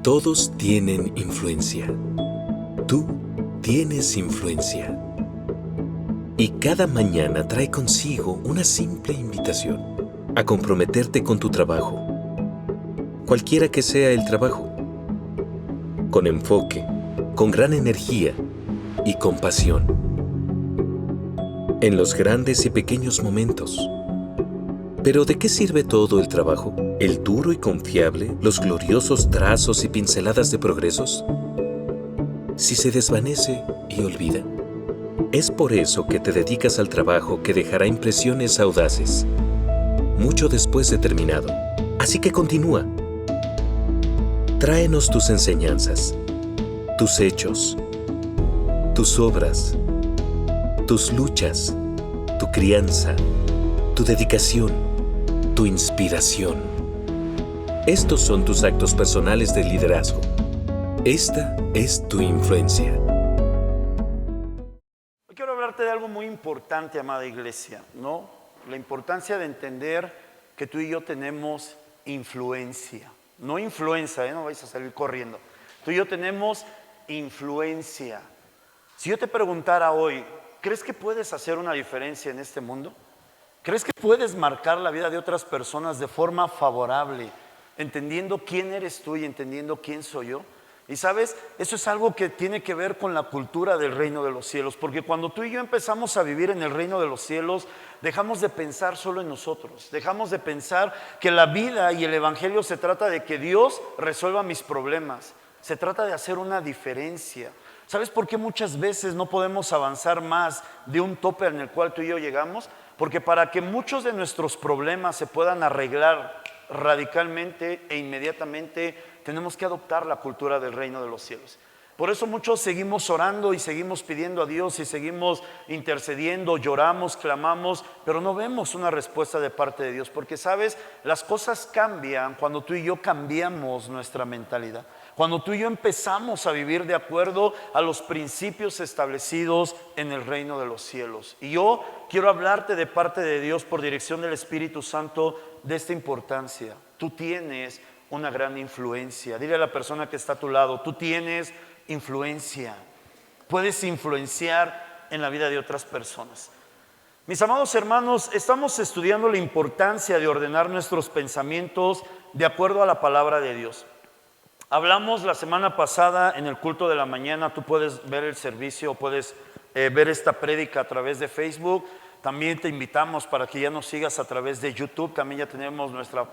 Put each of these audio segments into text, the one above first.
Todos tienen influencia. Tú tienes influencia. Y cada mañana trae consigo una simple invitación a comprometerte con tu trabajo, cualquiera que sea el trabajo, con enfoque, con gran energía y con pasión. En los grandes y pequeños momentos. ¿Pero de qué sirve todo el trabajo? ¿El duro y confiable? ¿Los gloriosos trazos y pinceladas de progresos? Si se desvanece y olvida. Es por eso que te dedicas al trabajo que dejará impresiones audaces, mucho después de terminado. Así que continúa. Tráenos tus enseñanzas, tus hechos, tus obras, tus luchas, tu crianza, tu dedicación, tu inspiración. Estos son tus actos personales de liderazgo. Esta es tu influencia. Hoy quiero hablarte de algo muy importante, amada iglesia, ¿no? La importancia de entender que tú y yo tenemos influencia. No influenza, no vais a salir corriendo. Tú y yo tenemos influencia. Si yo te preguntara hoy, ¿crees que puedes hacer una diferencia en este mundo? ¿Crees que puedes marcar la vida de otras personas de forma favorable, entendiendo quién eres tú y entendiendo quién soy yo? Y sabes, eso es algo que tiene que ver con la cultura del reino de los cielos, porque cuando tú y yo empezamos a vivir en el reino de los cielos, dejamos de pensar solo en nosotros, dejamos de pensar que la vida y el evangelio se trata de que Dios resuelva mis problemas, se trata de hacer una diferencia. ¿Sabes por qué muchas veces no podemos avanzar más de un tope en el cual tú y yo llegamos? Porque para que muchos de nuestros problemas se puedan arreglar radicalmente e inmediatamente, tenemos que adoptar la cultura del reino de los cielos. Por eso muchos seguimos orando y seguimos pidiendo a Dios y seguimos intercediendo, lloramos, clamamos, pero no vemos una respuesta de parte de Dios. Porque sabes, las cosas cambian cuando tú y yo cambiamos nuestra mentalidad. Cuando tú y yo empezamos a vivir de acuerdo a los principios establecidos en el reino de los cielos. Y yo quiero hablarte de parte de Dios por dirección del Espíritu Santo de esta importancia. Tú tienes una gran influencia. Dile a la persona que está a tu lado, tú tienes influencia. Puedes influenciar en la vida de otras personas. Mis amados hermanos, estamos estudiando la importancia de ordenar nuestros pensamientos de acuerdo a la palabra de Dios. Hablamos la semana pasada en el culto de la mañana, tú puedes ver el servicio, puedes ver esta prédica a través de Facebook. También te invitamos para que ya nos sigas a través de YouTube, también ya tenemos nuestra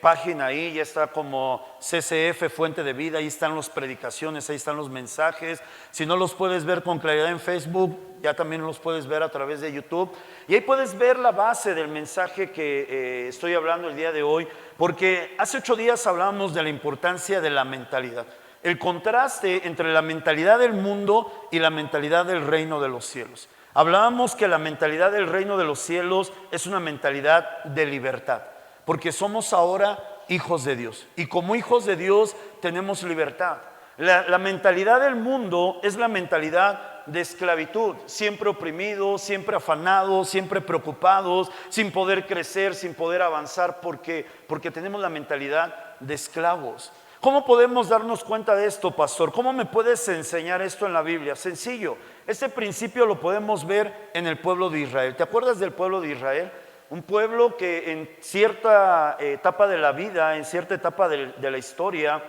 página ahí, ya está como CCF Fuente de Vida, ahí están las predicaciones, ahí están los mensajes. Si no los puedes ver con claridad en Facebook, ya también los puedes ver a través de YouTube. Y ahí puedes ver la base del mensaje que estoy hablando el día de hoy, porque hace 8 días hablamos de la importancia de la mentalidad, el contraste entre la mentalidad del mundo y la mentalidad del reino de los cielos. Hablábamos que la mentalidad del reino de los cielos es una mentalidad de libertad, porque somos ahora hijos de Dios. Y como hijos de Dios tenemos libertad. La mentalidad del mundo es la mentalidad de esclavitud. Siempre oprimidos, siempre afanados, siempre preocupados, sin poder crecer, sin poder avanzar, porque tenemos la mentalidad de esclavos. ¿Cómo podemos darnos cuenta de esto, pastor? ¿Cómo me puedes enseñar esto en la Biblia? Sencillo. Este principio lo podemos ver en el pueblo de Israel. ¿Te acuerdas del pueblo de Israel? Un pueblo que en cierta etapa de la vida, en cierta etapa de la historia,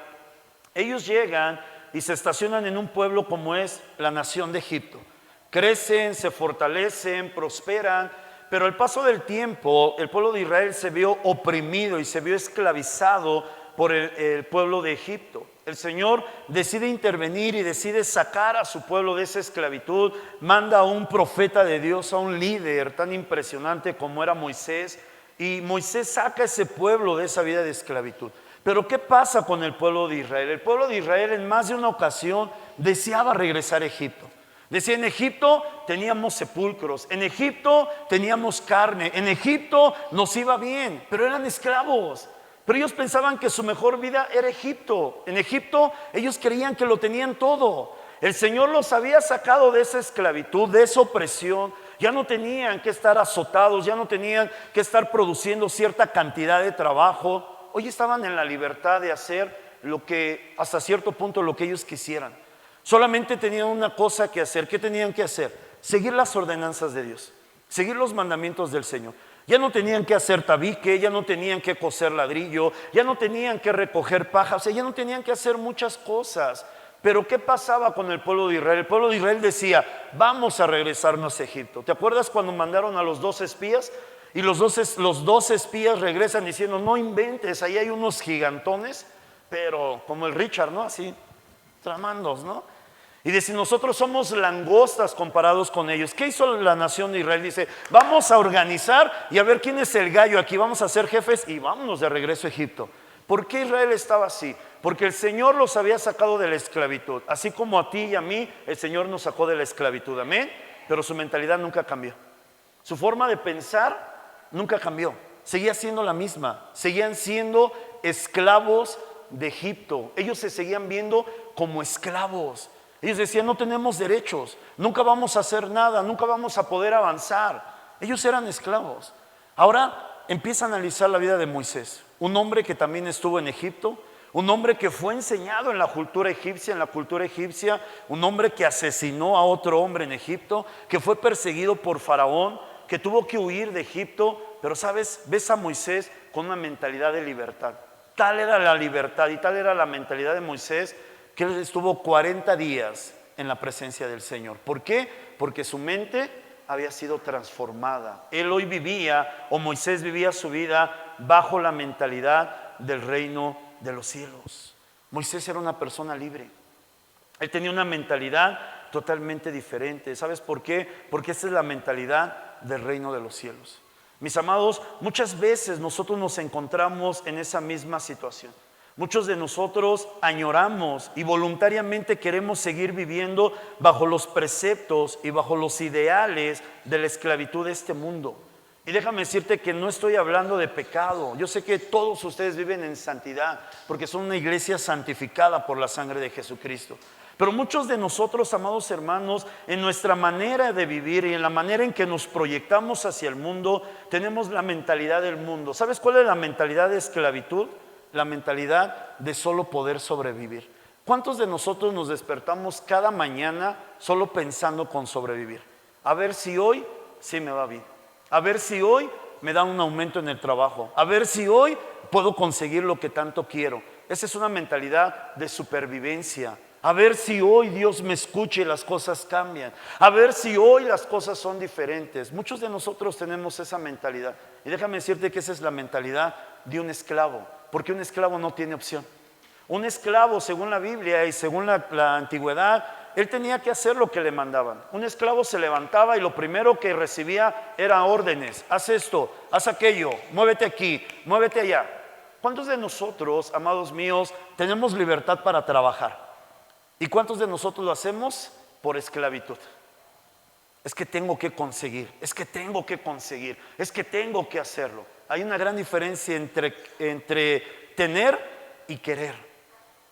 ellos llegan y se estacionan en un pueblo como es la nación de Egipto. Crecen, se fortalecen, prosperan, pero al paso del tiempo el pueblo de Israel se vio oprimido y se vio esclavizado por el pueblo de Egipto. El Señor decide intervenir y decide sacar a su pueblo de esa esclavitud. Manda a un profeta de Dios, a un líder tan impresionante como era Moisés. Y Moisés saca a ese pueblo de esa vida de esclavitud. Pero ¿qué pasa con el pueblo de Israel? El pueblo de Israel en más de una ocasión deseaba regresar a Egipto. Decía, en Egipto teníamos sepulcros, en Egipto teníamos carne, en Egipto nos iba bien, pero eran esclavos. Pero ellos pensaban que su mejor vida era Egipto. En Egipto ellos creían que lo tenían todo. El Señor los había sacado de esa esclavitud, de esa opresión. Ya no tenían que estar azotados, ya no tenían que estar produciendo cierta cantidad de trabajo. Hoy estaban en la libertad de hacer lo que, hasta cierto punto, lo que ellos quisieran. Solamente tenían una cosa que hacer. ¿Qué tenían que hacer? Seguir las ordenanzas de Dios, seguir los mandamientos del Señor. Ya no tenían que hacer tabique, ya no tenían que coser ladrillo, ya no tenían que recoger paja, o sea, ya no tenían que hacer muchas cosas. Pero ¿qué pasaba con el pueblo de Israel? El pueblo de Israel decía, vamos a regresarnos a Egipto. ¿Te acuerdas cuando mandaron a los 12 espías? Y los 12 espías regresan diciendo, no inventes, ahí hay unos gigantones, pero como el Richard, ¿no? Así, tramandos, ¿no? Y dice, nosotros somos langostas comparados con ellos. ¿Qué hizo la nación de Israel? Dice, vamos a organizar y a ver quién es el gallo aquí, vamos a ser jefes y vámonos de regreso a Egipto. ¿Por qué Israel estaba así? Porque el Señor los había sacado de la esclavitud. Así como a ti y a mí, el Señor nos sacó de la esclavitud, amén. Pero su mentalidad nunca cambió. Su forma de pensar nunca cambió. Seguía siendo la misma. Seguían siendo esclavos de Egipto. Ellos se seguían viendo como esclavos. Ellos decían, no tenemos derechos, nunca vamos a hacer nada, nunca vamos a poder avanzar. Ellos eran esclavos. Ahora empieza a analizar la vida de Moisés, un hombre que también estuvo en Egipto, un hombre que fue enseñado en la cultura egipcia, un hombre que asesinó a otro hombre en Egipto, que fue perseguido por Faraón, que tuvo que huir de Egipto. Pero sabes, ves a Moisés con una mentalidad de libertad. Tal era la libertad y tal era la mentalidad de Moisés, que él estuvo 40 días en la presencia del Señor. ¿Por qué? Porque su mente había sido transformada. Él hoy vivía, o Moisés vivía su vida bajo la mentalidad del reino de los cielos. Moisés era una persona libre. Él tenía una mentalidad totalmente diferente. ¿Sabes por qué? Porque esa es la mentalidad del reino de los cielos. Mis amados, muchas veces nosotros nos encontramos en esa misma situación. Muchos de nosotros añoramos y voluntariamente queremos seguir viviendo bajo los preceptos y bajo los ideales de la esclavitud de este mundo. Y déjame decirte que no estoy hablando de pecado. Yo sé que todos ustedes viven en santidad porque son una iglesia santificada por la sangre de Jesucristo. Pero muchos de nosotros, amados hermanos, en nuestra manera de vivir y en la manera en que nos proyectamos hacia el mundo, tenemos la mentalidad del mundo. ¿Sabes cuál es la mentalidad de esclavitud? La mentalidad de solo poder sobrevivir. ¿Cuántos de nosotros nos despertamos cada mañana solo pensando con sobrevivir? A ver si hoy sí me va bien. A ver si hoy me da un aumento en el trabajo. A ver si hoy puedo conseguir lo que tanto quiero. Esa es una mentalidad de supervivencia. A ver si hoy Dios me escucha y las cosas cambian. A ver si hoy las cosas son diferentes. Muchos de nosotros tenemos esa mentalidad. Y déjame decirte que esa es la mentalidad de un esclavo. Porque un esclavo no tiene opción. Un esclavo, según la Biblia y según la antigüedad, él tenía que hacer lo que le mandaban. Un esclavo se levantaba y lo primero que recibía era órdenes. Haz esto, haz aquello, muévete aquí, muévete allá. ¿Cuántos de nosotros, amados míos, tenemos libertad para trabajar? ¿Y cuántos de nosotros lo hacemos por esclavitud? Es que tengo que conseguir, es que tengo que conseguir, es que tengo que hacerlo. Hay una gran diferencia entre tener y querer.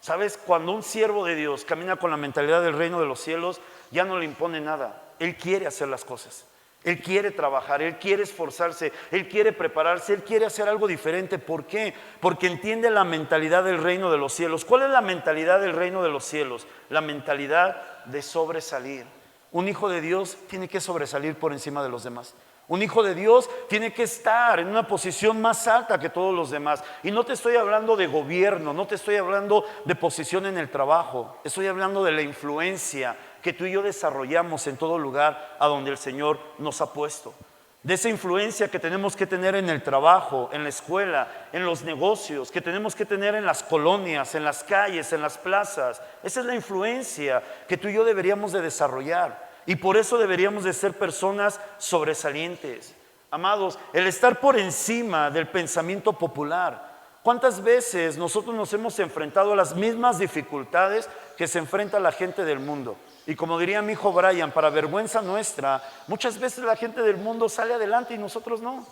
¿Sabes? Cuando un siervo de Dios camina con la mentalidad del reino de los cielos, ya no le impone nada. Él quiere hacer las cosas. Él quiere trabajar, él quiere esforzarse, él quiere prepararse, él quiere hacer algo diferente. ¿Por qué? Porque entiende la mentalidad del reino de los cielos. ¿Cuál es la mentalidad del reino de los cielos? La mentalidad de sobresalir. Un hijo de Dios tiene que sobresalir por encima de los demás. Un hijo de Dios tiene que estar en una posición más alta que todos los demás. Y no te estoy hablando de gobierno, no te estoy hablando de posición en el trabajo. Estoy hablando de la influencia que tú y yo desarrollamos en todo lugar a donde el Señor nos ha puesto. De esa influencia que tenemos que tener en el trabajo, en la escuela, en los negocios, que tenemos que tener en las colonias, en las calles, en las plazas. Esa es la influencia que tú y yo deberíamos de desarrollar. Y por eso deberíamos de ser personas sobresalientes. Amados, el estar por encima del pensamiento popular. ¿Cuántas veces nosotros nos hemos enfrentado a las mismas dificultades que se enfrenta la gente del mundo? Y como diría mi hijo Brian, para vergüenza nuestra, muchas veces la gente del mundo sale adelante y nosotros no.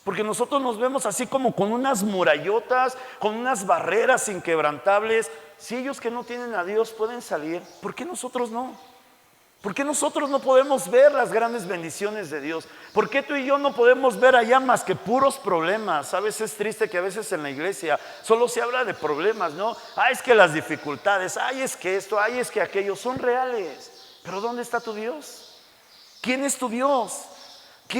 Porque nosotros nos vemos así como con unas murallotas, con unas barreras inquebrantables. Si ellos que no tienen a Dios pueden salir, ¿por qué nosotros no? ¿Por qué nosotros no podemos ver las grandes bendiciones de Dios? ¿Por qué tú y yo no podemos ver allá más que puros problemas? ¿Sabes? Es triste que a veces en la iglesia solo se habla de problemas, ¿no? Ay, es que las dificultades, ay, es que esto, ay, es que aquello, son reales. Pero ¿dónde está tu Dios? ¿Quién es tu Dios?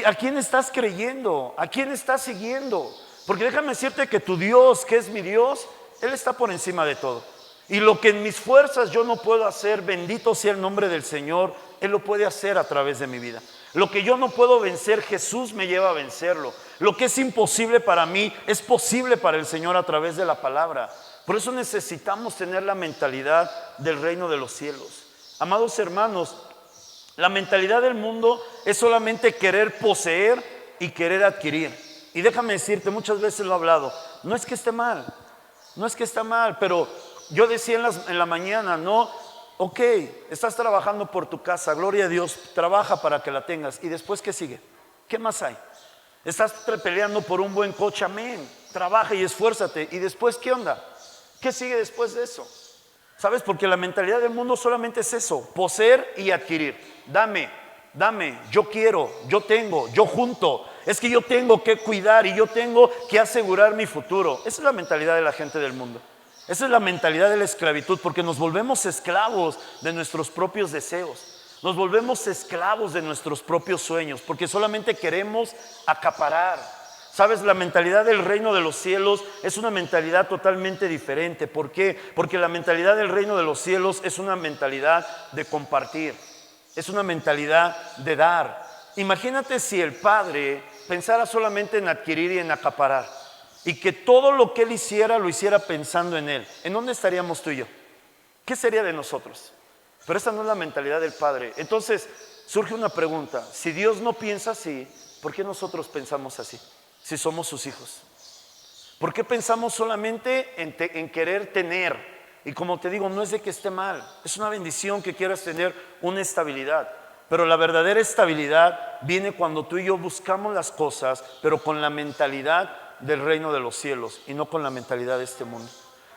¿A quién estás creyendo? ¿A quién estás siguiendo? Porque déjame decirte que tu Dios, que es mi Dios, Él está por encima de todo. Y lo que en mis fuerzas yo no puedo hacer, bendito sea el nombre del Señor, Él lo puede hacer a través de mi vida. Lo que yo no puedo vencer, Jesús me lleva a vencerlo. Lo que es imposible para mí, es posible para el Señor a través de la palabra. Por eso necesitamos tener la mentalidad del reino de los cielos. Amados hermanos, la mentalidad del mundo es solamente querer poseer y querer adquirir. Y déjame decirte, muchas veces lo he hablado, no es que esté mal, no es que está mal, pero yo decía en la mañana, no, ok, estás trabajando por tu casa, gloria a Dios, trabaja para que la tengas. ¿Y después qué sigue? ¿Qué más hay? Estás peleando por un buen coche, amén, trabaja y esfuérzate. ¿Y después qué onda? ¿Qué sigue después de eso? ¿Sabes? Porque la mentalidad del mundo solamente es eso, poseer y adquirir. Dame, yo quiero, yo tengo, yo junto. Es que yo tengo que cuidar y yo tengo que asegurar mi futuro. Esa es la mentalidad de la gente del mundo. Esa es la mentalidad de la esclavitud, porque nos volvemos esclavos de nuestros propios deseos. Nos volvemos esclavos de nuestros propios sueños, porque solamente queremos acaparar. ¿Sabes? La mentalidad del reino de los cielos es una mentalidad totalmente diferente. ¿Por qué? Porque la mentalidad del reino de los cielos es una mentalidad de compartir. Es una mentalidad de dar. Imagínate si el Padre pensara solamente en adquirir y en acaparar, y que todo lo que Él hiciera, lo hiciera pensando en Él. ¿En dónde estaríamos tú y yo? ¿Qué sería de nosotros? Pero esa no es la mentalidad del Padre. Entonces surge una pregunta: si Dios no piensa así, ¿por qué nosotros pensamos así? Si somos sus hijos, ¿por qué pensamos solamente en querer tener? Y como te digo, no es de que esté mal, es una bendición que quieras tener una estabilidad. Pero la verdadera estabilidad viene cuando tú y yo buscamos las cosas, pero con la mentalidad del reino de los cielos y no con la mentalidad de este mundo.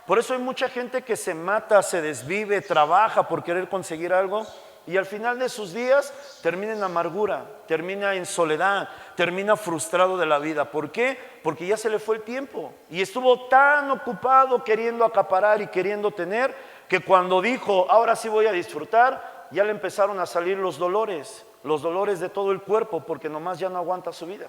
Por eso hay mucha gente que se mata, se desvive, trabaja por querer conseguir algo, y al final de sus días termina en amargura, termina en soledad, termina frustrado de la vida. ¿Por qué? Porque ya se le fue el tiempo y estuvo tan ocupado queriendo acaparar y queriendo tener, que cuando dijo, ahora sí voy a disfrutar, ya le empezaron a salir los dolores de todo el cuerpo, porque nomás ya no aguanta su vida,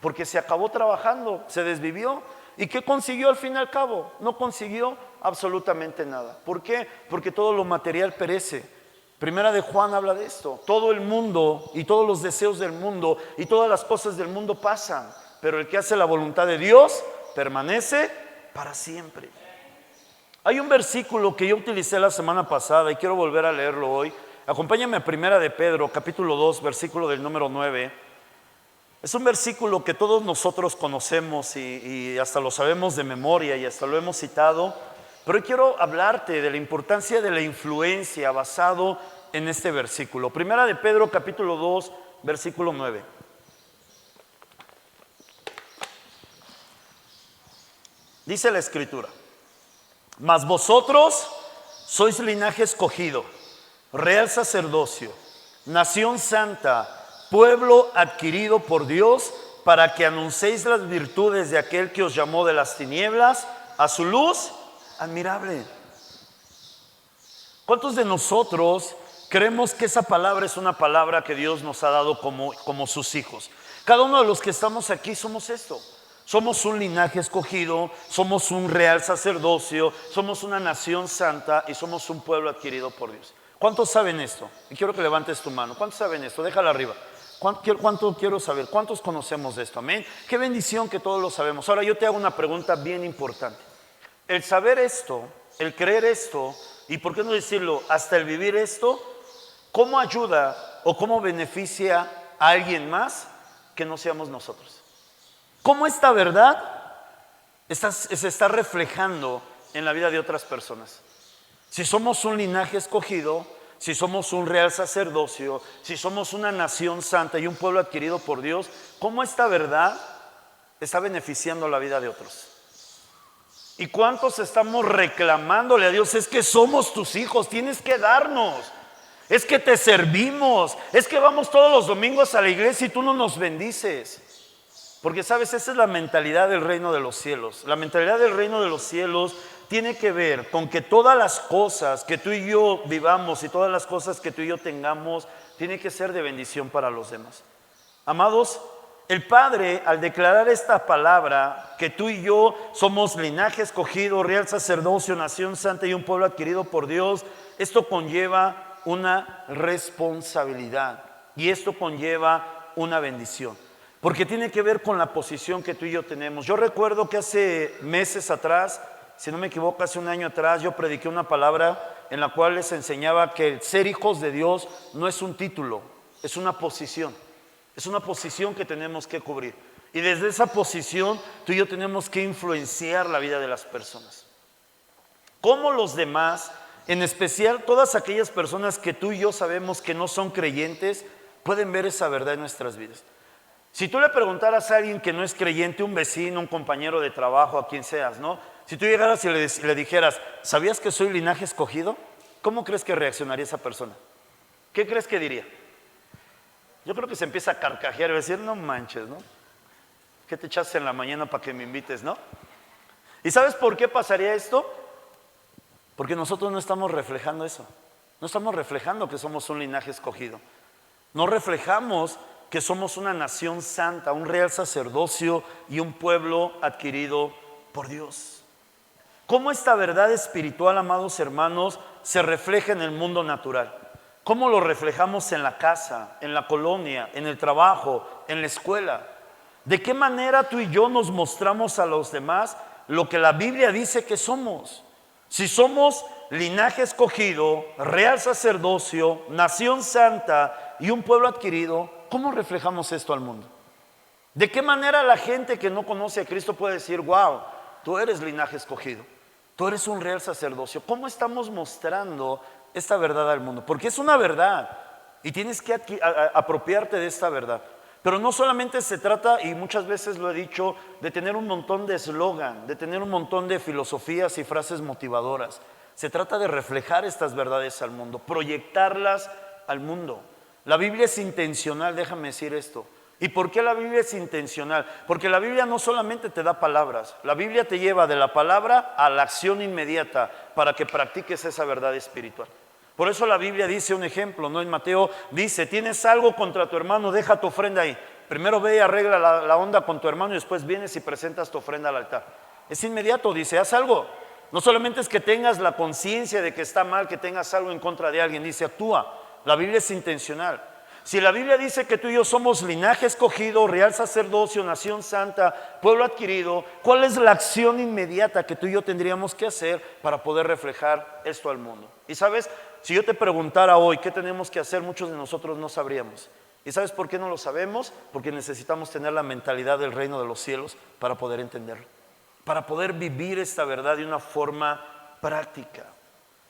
porque se acabó trabajando, se desvivió. ¿Y qué consiguió al fin y al cabo? No consiguió absolutamente nada. ¿Por qué? Porque todo lo material perece. Primera de Juan habla de esto. Todo el mundo y todos los deseos del mundo y todas las cosas del mundo pasan, pero el que hace la voluntad de Dios permanece para siempre. Hay un versículo que yo utilicé la semana pasada y quiero volver a leerlo hoy. Acompáñame a Primera de Pedro, capítulo 2, versículo del número 9. Es un versículo que todos nosotros conocemos y hasta lo sabemos de memoria y hasta lo hemos citado. Pero hoy quiero hablarte de la importancia de la influencia basado en este versículo. Primera de Pedro, capítulo 2, versículo 9. Dice la Escritura: mas vosotros sois linaje escogido, real sacerdocio, nación santa, pueblo adquirido por Dios, para que anunciéis las virtudes de aquel que os llamó de las tinieblas a su luz admirable. ¿Cuántos de nosotros creemos que esa palabra es una palabra que Dios nos ha dado como sus hijos? Cada uno de los que estamos aquí somos esto. Somos un linaje escogido, somos un real sacerdocio, somos una nación santa y somos un pueblo adquirido por Dios. ¿Cuántos saben esto? Y quiero que levantes tu mano. ¿Cuántos saben esto? Déjala arriba. ¿Cuánto quiero saber? ¿Cuántos conocemos de esto? Amén. Qué bendición que todos lo sabemos. Ahora yo te hago una pregunta bien importante. El saber esto, el creer esto, y por qué no decirlo, hasta el vivir esto, ¿cómo ayuda o cómo beneficia a alguien más que no seamos nosotros? ¿Cómo esta verdad se está reflejando en la vida de otras personas? Si somos un linaje escogido, si somos un real sacerdocio, si somos una nación santa y un pueblo adquirido por Dios, ¿cómo esta verdad está beneficiando la vida de otros? ¿Y cuántos estamos reclamándole a Dios? Es que somos tus hijos, tienes que darnos. Es que te servimos. Es que vamos todos los domingos a la iglesia y tú no nos bendices. Porque sabes, esa es la mentalidad del reino de los cielos. La mentalidad del reino de los cielos tiene que ver con que todas las cosas que tú y yo vivamos y todas las cosas que tú y yo tengamos, tiene que ser de bendición para los demás. Amados, el Padre, al declarar esta palabra, que tú y yo somos linaje escogido, real sacerdocio, nación santa y un pueblo adquirido por Dios, esto conlleva una responsabilidad y esto conlleva una bendición. Porque tiene que ver con la posición que tú y yo tenemos. Yo recuerdo que hace meses atrás, si no me equivoco, hace un año atrás, yo prediqué una palabra en la cual les enseñaba que el ser hijos de Dios no es un título, es una posición. Es una posición que tenemos que cubrir. Y desde esa posición, tú y yo tenemos que influenciar la vida de las personas. Cómo los demás, en especial todas aquellas personas que tú y yo sabemos que no son creyentes, pueden ver esa verdad en nuestras vidas. Si tú le preguntaras a alguien que no es creyente, un vecino, un compañero de trabajo, a quien seas, ¿no? Si tú llegaras y le dijeras, ¿sabías que soy linaje escogido? ¿Cómo crees que reaccionaría esa persona? ¿Qué crees que diría? Yo creo que se empieza a carcajear y va a decir, no manches, ¿no? ¿Qué te echaste en la mañana para que me invites, no? ¿Y sabes por qué pasaría esto? Porque nosotros no estamos reflejando eso. No estamos reflejando que somos un linaje escogido. No reflejamos que somos una nación santa, un real sacerdocio y un pueblo adquirido por Dios. ¿Cómo esta verdad espiritual, amados hermanos, se refleja en el mundo natural? ¿Cómo lo reflejamos en la casa, en la colonia, en el trabajo, en la escuela? ¿De qué manera tú y yo nos mostramos a los demás lo que la Biblia dice que somos? Si somos linaje escogido, real sacerdocio, nación santa y un pueblo adquirido, ¿cómo reflejamos esto al mundo? ¿De qué manera la gente que no conoce a Cristo puede decir, wow, tú eres linaje escogido, tú eres un real sacerdocio? ¿Cómo estamos mostrando esta verdad al mundo? Porque es una verdad y tienes que apropiarte de esta verdad. Pero no solamente se trata, y muchas veces lo he dicho, de tener un montón de eslogan, de tener un montón de filosofías y frases motivadoras. Se trata de reflejar estas verdades al mundo, proyectarlas al mundo. La Biblia es intencional, déjame decir esto. ¿Y por qué la Biblia es intencional? Porque la Biblia no solamente te da palabras, la Biblia te lleva de la palabra a la acción inmediata para que practiques esa verdad espiritual. Por eso la Biblia dice un ejemplo, ¿no? En Mateo dice, tienes algo contra tu hermano, deja tu ofrenda ahí. Primero ve y arregla la onda con tu hermano y después vienes y presentas tu ofrenda al altar. Es inmediato, dice, haz algo. No solamente es que tengas la conciencia de que está mal, que tengas algo en contra de alguien, dice, actúa. La Biblia es intencional. Si la Biblia dice que tú y yo somos linaje escogido, real sacerdocio, nación santa, pueblo adquirido, ¿cuál es la acción inmediata que tú y yo tendríamos que hacer para poder reflejar esto al mundo? Y sabes, si yo te preguntara hoy qué tenemos que hacer, muchos de nosotros no sabríamos. ¿Y sabes por qué no lo sabemos? Porque necesitamos tener la mentalidad del reino de los cielos para poder entenderlo, para poder vivir esta verdad de una forma práctica.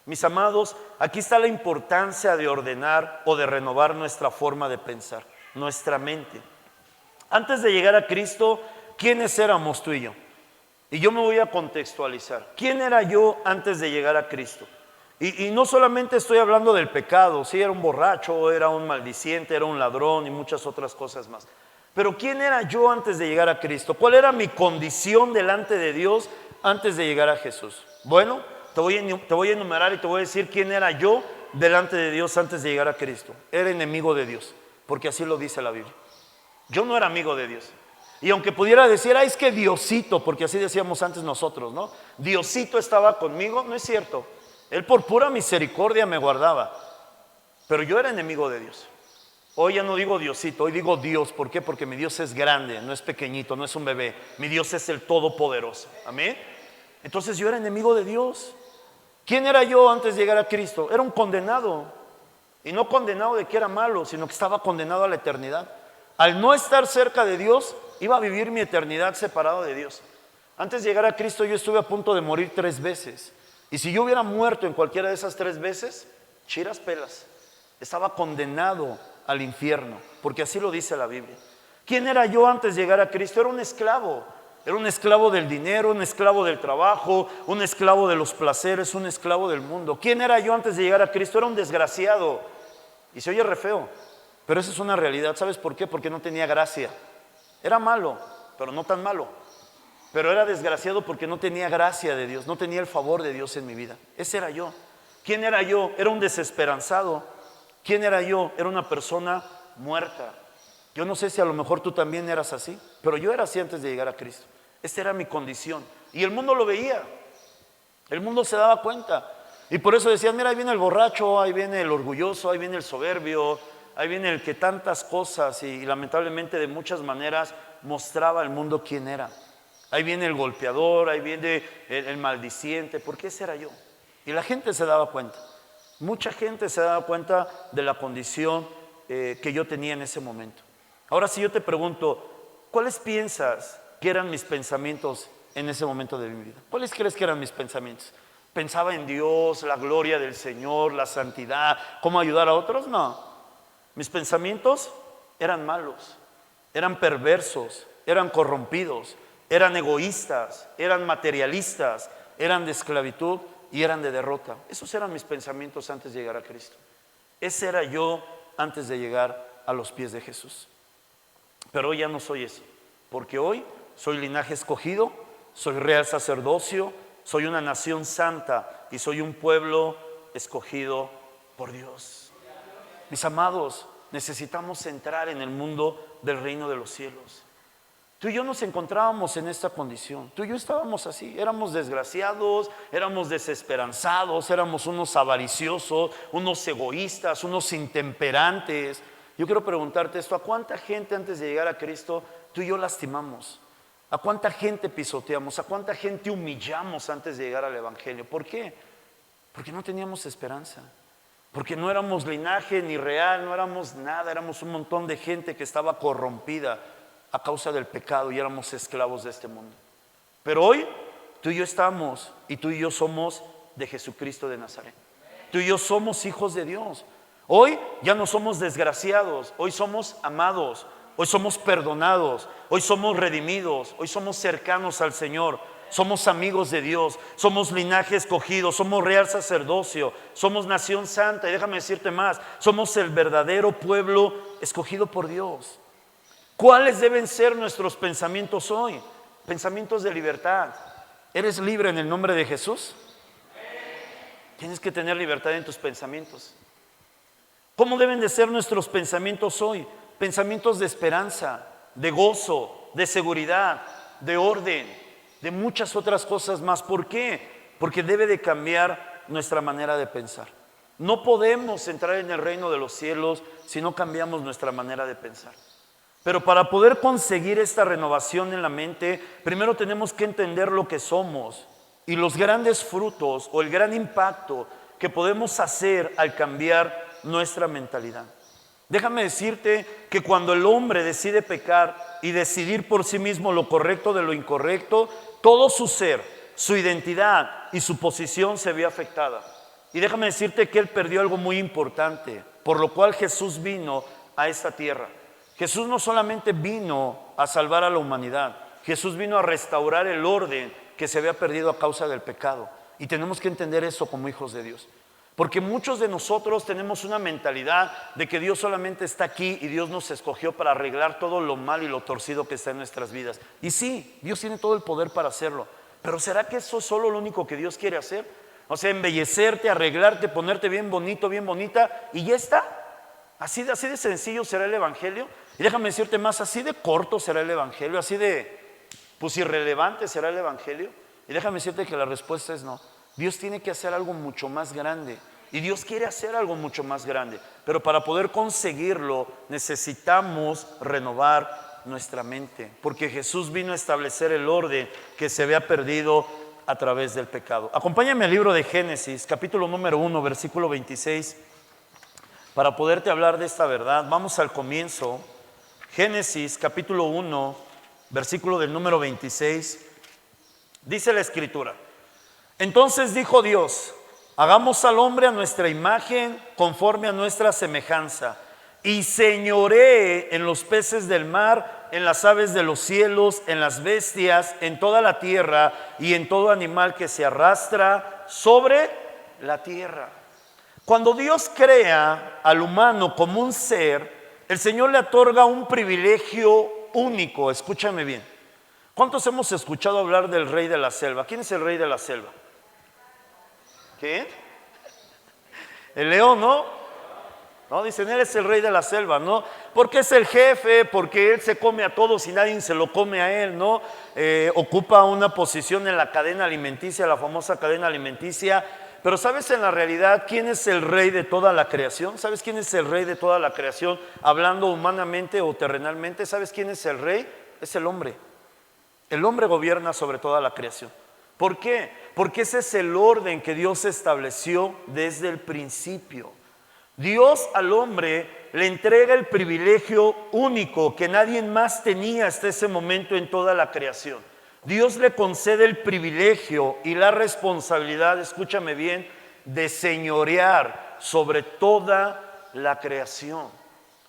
Mis amados, aquí está la importancia de ordenar o de renovar nuestra forma de pensar, nuestra mente. Antes de llegar a Cristo, ¿quiénes éramos tú y yo? Y yo me voy a contextualizar. ¿Quién era yo antes de llegar a Cristo? Y no solamente estoy hablando del pecado, sí, era un borracho, era un maldiciente, era un ladrón y muchas otras cosas más. Pero ¿quién era yo antes de llegar a Cristo? ¿Cuál era mi condición delante de Dios antes de llegar a Jesús? Bueno, te voy a enumerar y te voy a decir quién era yo delante de Dios antes de llegar a Cristo. Era enemigo de Dios, porque así lo dice la Biblia. Yo no era amigo de Dios. Y aunque pudiera decir, es que Diosito, porque así decíamos antes nosotros, ¿no? Diosito estaba conmigo, no es cierto. Él por pura misericordia me guardaba. Pero yo era enemigo de Dios. Hoy ya no digo Diosito, hoy digo Dios. ¿Por qué? Porque mi Dios es grande, no es pequeñito, no es un bebé. Mi Dios es el Todopoderoso. Amén. Entonces yo era enemigo de Dios. ¿Quién era yo antes de llegar a Cristo? Era un condenado. Y no condenado de que era malo, sino que estaba condenado a la eternidad. Al no estar cerca de Dios, iba a vivir mi eternidad separado de Dios. Antes de llegar a Cristo yo estuve a punto de morir 3 veces. Y si yo hubiera muerto en cualquiera de esas 3 veces, chiras pelas. Estaba condenado al infierno, porque así lo dice la Biblia. ¿Quién era yo antes de llegar a Cristo? Era un esclavo. Era un esclavo del dinero, un esclavo del trabajo, un esclavo de los placeres, un esclavo del mundo. ¿Quién era yo antes de llegar a Cristo? Era un desgraciado. Y se oye re feo, pero esa es una realidad. ¿Sabes por qué? Porque no tenía gracia. Era malo, pero no tan malo. Pero era desgraciado porque no tenía gracia de Dios, no tenía el favor de Dios en mi vida. Ese era yo. ¿Quién era yo? Era un desesperanzado. ¿Quién era yo? Era una persona muerta. Yo no sé si a lo mejor tú también eras así, pero yo era así antes de llegar a Cristo. Esta era mi condición. Y el mundo lo veía. El mundo se daba cuenta. Y por eso decían, mira, ahí viene el borracho, ahí viene el orgulloso, ahí viene el soberbio, ahí viene el que tantas cosas y lamentablemente de muchas maneras mostraba al mundo quién era. Ahí viene el golpeador, ahí viene el maldiciente, porque ese era yo. Y la gente se daba cuenta. Mucha gente se daba cuenta de la condición que yo tenía en ese momento. Ahora, si yo te pregunto, ¿cuáles piensas que eran mis pensamientos en ese momento de mi vida? ¿Cuáles crees que eran mis pensamientos? ¿Pensaba en Dios, la gloria del Señor, la santidad, cómo ayudar a otros? No. Mis pensamientos eran malos, eran perversos, eran corrompidos, eran egoístas, eran materialistas, eran de esclavitud y eran de derrota. Esos eran mis pensamientos antes de llegar a Cristo. Ese era yo antes de llegar a los pies de Jesús. Pero hoy ya no soy eso, porque hoy soy linaje escogido, soy real sacerdocio, soy una nación santa y soy un pueblo escogido por Dios. Mis amados, necesitamos entrar en el mundo del reino de los cielos. Tú y yo nos encontrábamos en esta condición. Tú y yo estábamos así, éramos desgraciados, éramos desesperanzados, éramos unos avariciosos, unos egoístas, unos intemperantes. Yo quiero preguntarte esto, ¿a cuánta gente antes de llegar a Cristo tú y yo lastimamos? ¿A cuánta gente pisoteamos? ¿A cuánta gente humillamos antes de llegar al Evangelio? ¿Por qué? Porque no teníamos esperanza. Porque no éramos linaje ni real, no éramos nada, éramos un montón de gente que estaba corrompida a causa del pecado y éramos esclavos de este mundo. Pero hoy tú y yo estamos y tú y yo somos de Jesucristo de Nazaret. Tú y yo somos hijos de Dios. Hoy ya no somos desgraciados, hoy somos amados, hoy somos perdonados, hoy somos redimidos, hoy somos cercanos al Señor. Somos amigos de Dios, somos linaje escogido, somos real sacerdocio, somos nación santa y déjame decirte más, somos el verdadero pueblo escogido por Dios. ¿Cuáles deben ser nuestros pensamientos hoy? Pensamientos de libertad. ¿Eres libre en el nombre de Jesús? Tienes que tener libertad en tus pensamientos. ¿Cómo deben de ser nuestros pensamientos hoy? Pensamientos de esperanza, de gozo, de seguridad, de orden, de muchas otras cosas más. ¿Por qué? Porque debe de cambiar nuestra manera de pensar. No podemos entrar en el reino de los cielos si no cambiamos nuestra manera de pensar. Pero para poder conseguir esta renovación en la mente, primero tenemos que entender lo que somos y los grandes frutos o el gran impacto que podemos hacer al cambiar nuestra mentalidad. Déjame decirte que cuando el hombre decide pecar y decidir por sí mismo lo correcto de lo incorrecto, todo su ser, su identidad y su posición se ve afectada. Y déjame decirte que él perdió algo muy importante, por lo cual Jesús vino a esta tierra. Jesús no solamente vino a salvar a la humanidad, Jesús vino a restaurar el orden que se había perdido a causa del pecado. Y tenemos que entender eso como hijos de Dios. Porque muchos de nosotros tenemos una mentalidad de que Dios solamente está aquí y Dios nos escogió para arreglar todo lo mal y lo torcido que está en nuestras vidas. Y sí, Dios tiene todo el poder para hacerlo. Pero ¿será que eso es solo lo único que Dios quiere hacer? O sea, embellecerte, arreglarte, ponerte bien bonito, bien bonita y ya está. Así de sencillo será el Evangelio. Y déjame decirte más, así de corto será el Evangelio, así de irrelevante será el Evangelio. Y déjame decirte que la respuesta es no. Dios tiene que hacer algo mucho más grande. Y Dios quiere hacer algo mucho más grande. Pero para poder conseguirlo necesitamos renovar nuestra mente. Porque Jesús vino a establecer el orden que se había perdido a través del pecado. Acompáñame al libro de Génesis, capítulo número 1, versículo 26. Para poderte hablar de esta verdad, vamos al comienzo. Génesis, capítulo 1, versículo del número 26. Dice la Escritura: entonces dijo Dios, hagamos al hombre a nuestra imagen, conforme a nuestra semejanza, y señoree en los peces del mar, en las aves de los cielos, en las bestias, en toda la tierra y en todo animal que se arrastra sobre la tierra. Cuando Dios crea al humano como un ser, el Señor le otorga un privilegio único. Escúchame bien. ¿Cuántos hemos escuchado hablar del rey de la selva? ¿Quién es el rey de la selva? ¿Quién? El león, ¿no? No, dicen, él es el rey de la selva, ¿no? Porque es el jefe, porque él se come a todos y nadie se lo come a él, ¿no? Ocupa una posición en la cadena alimenticia, la famosa cadena alimenticia. Pero ¿sabes en la realidad quién es el rey de toda la creación? ¿Sabes quién es el rey de toda la creación? Hablando humanamente o terrenalmente, ¿sabes quién es el rey? Es el hombre. El hombre gobierna sobre toda la creación. ¿Por qué? Porque ese es el orden que Dios estableció desde el principio. Dios al hombre le entrega el privilegio único que nadie más tenía hasta ese momento en toda la creación. Dios le concede el privilegio y la responsabilidad, escúchame bien, de señorear sobre toda la creación.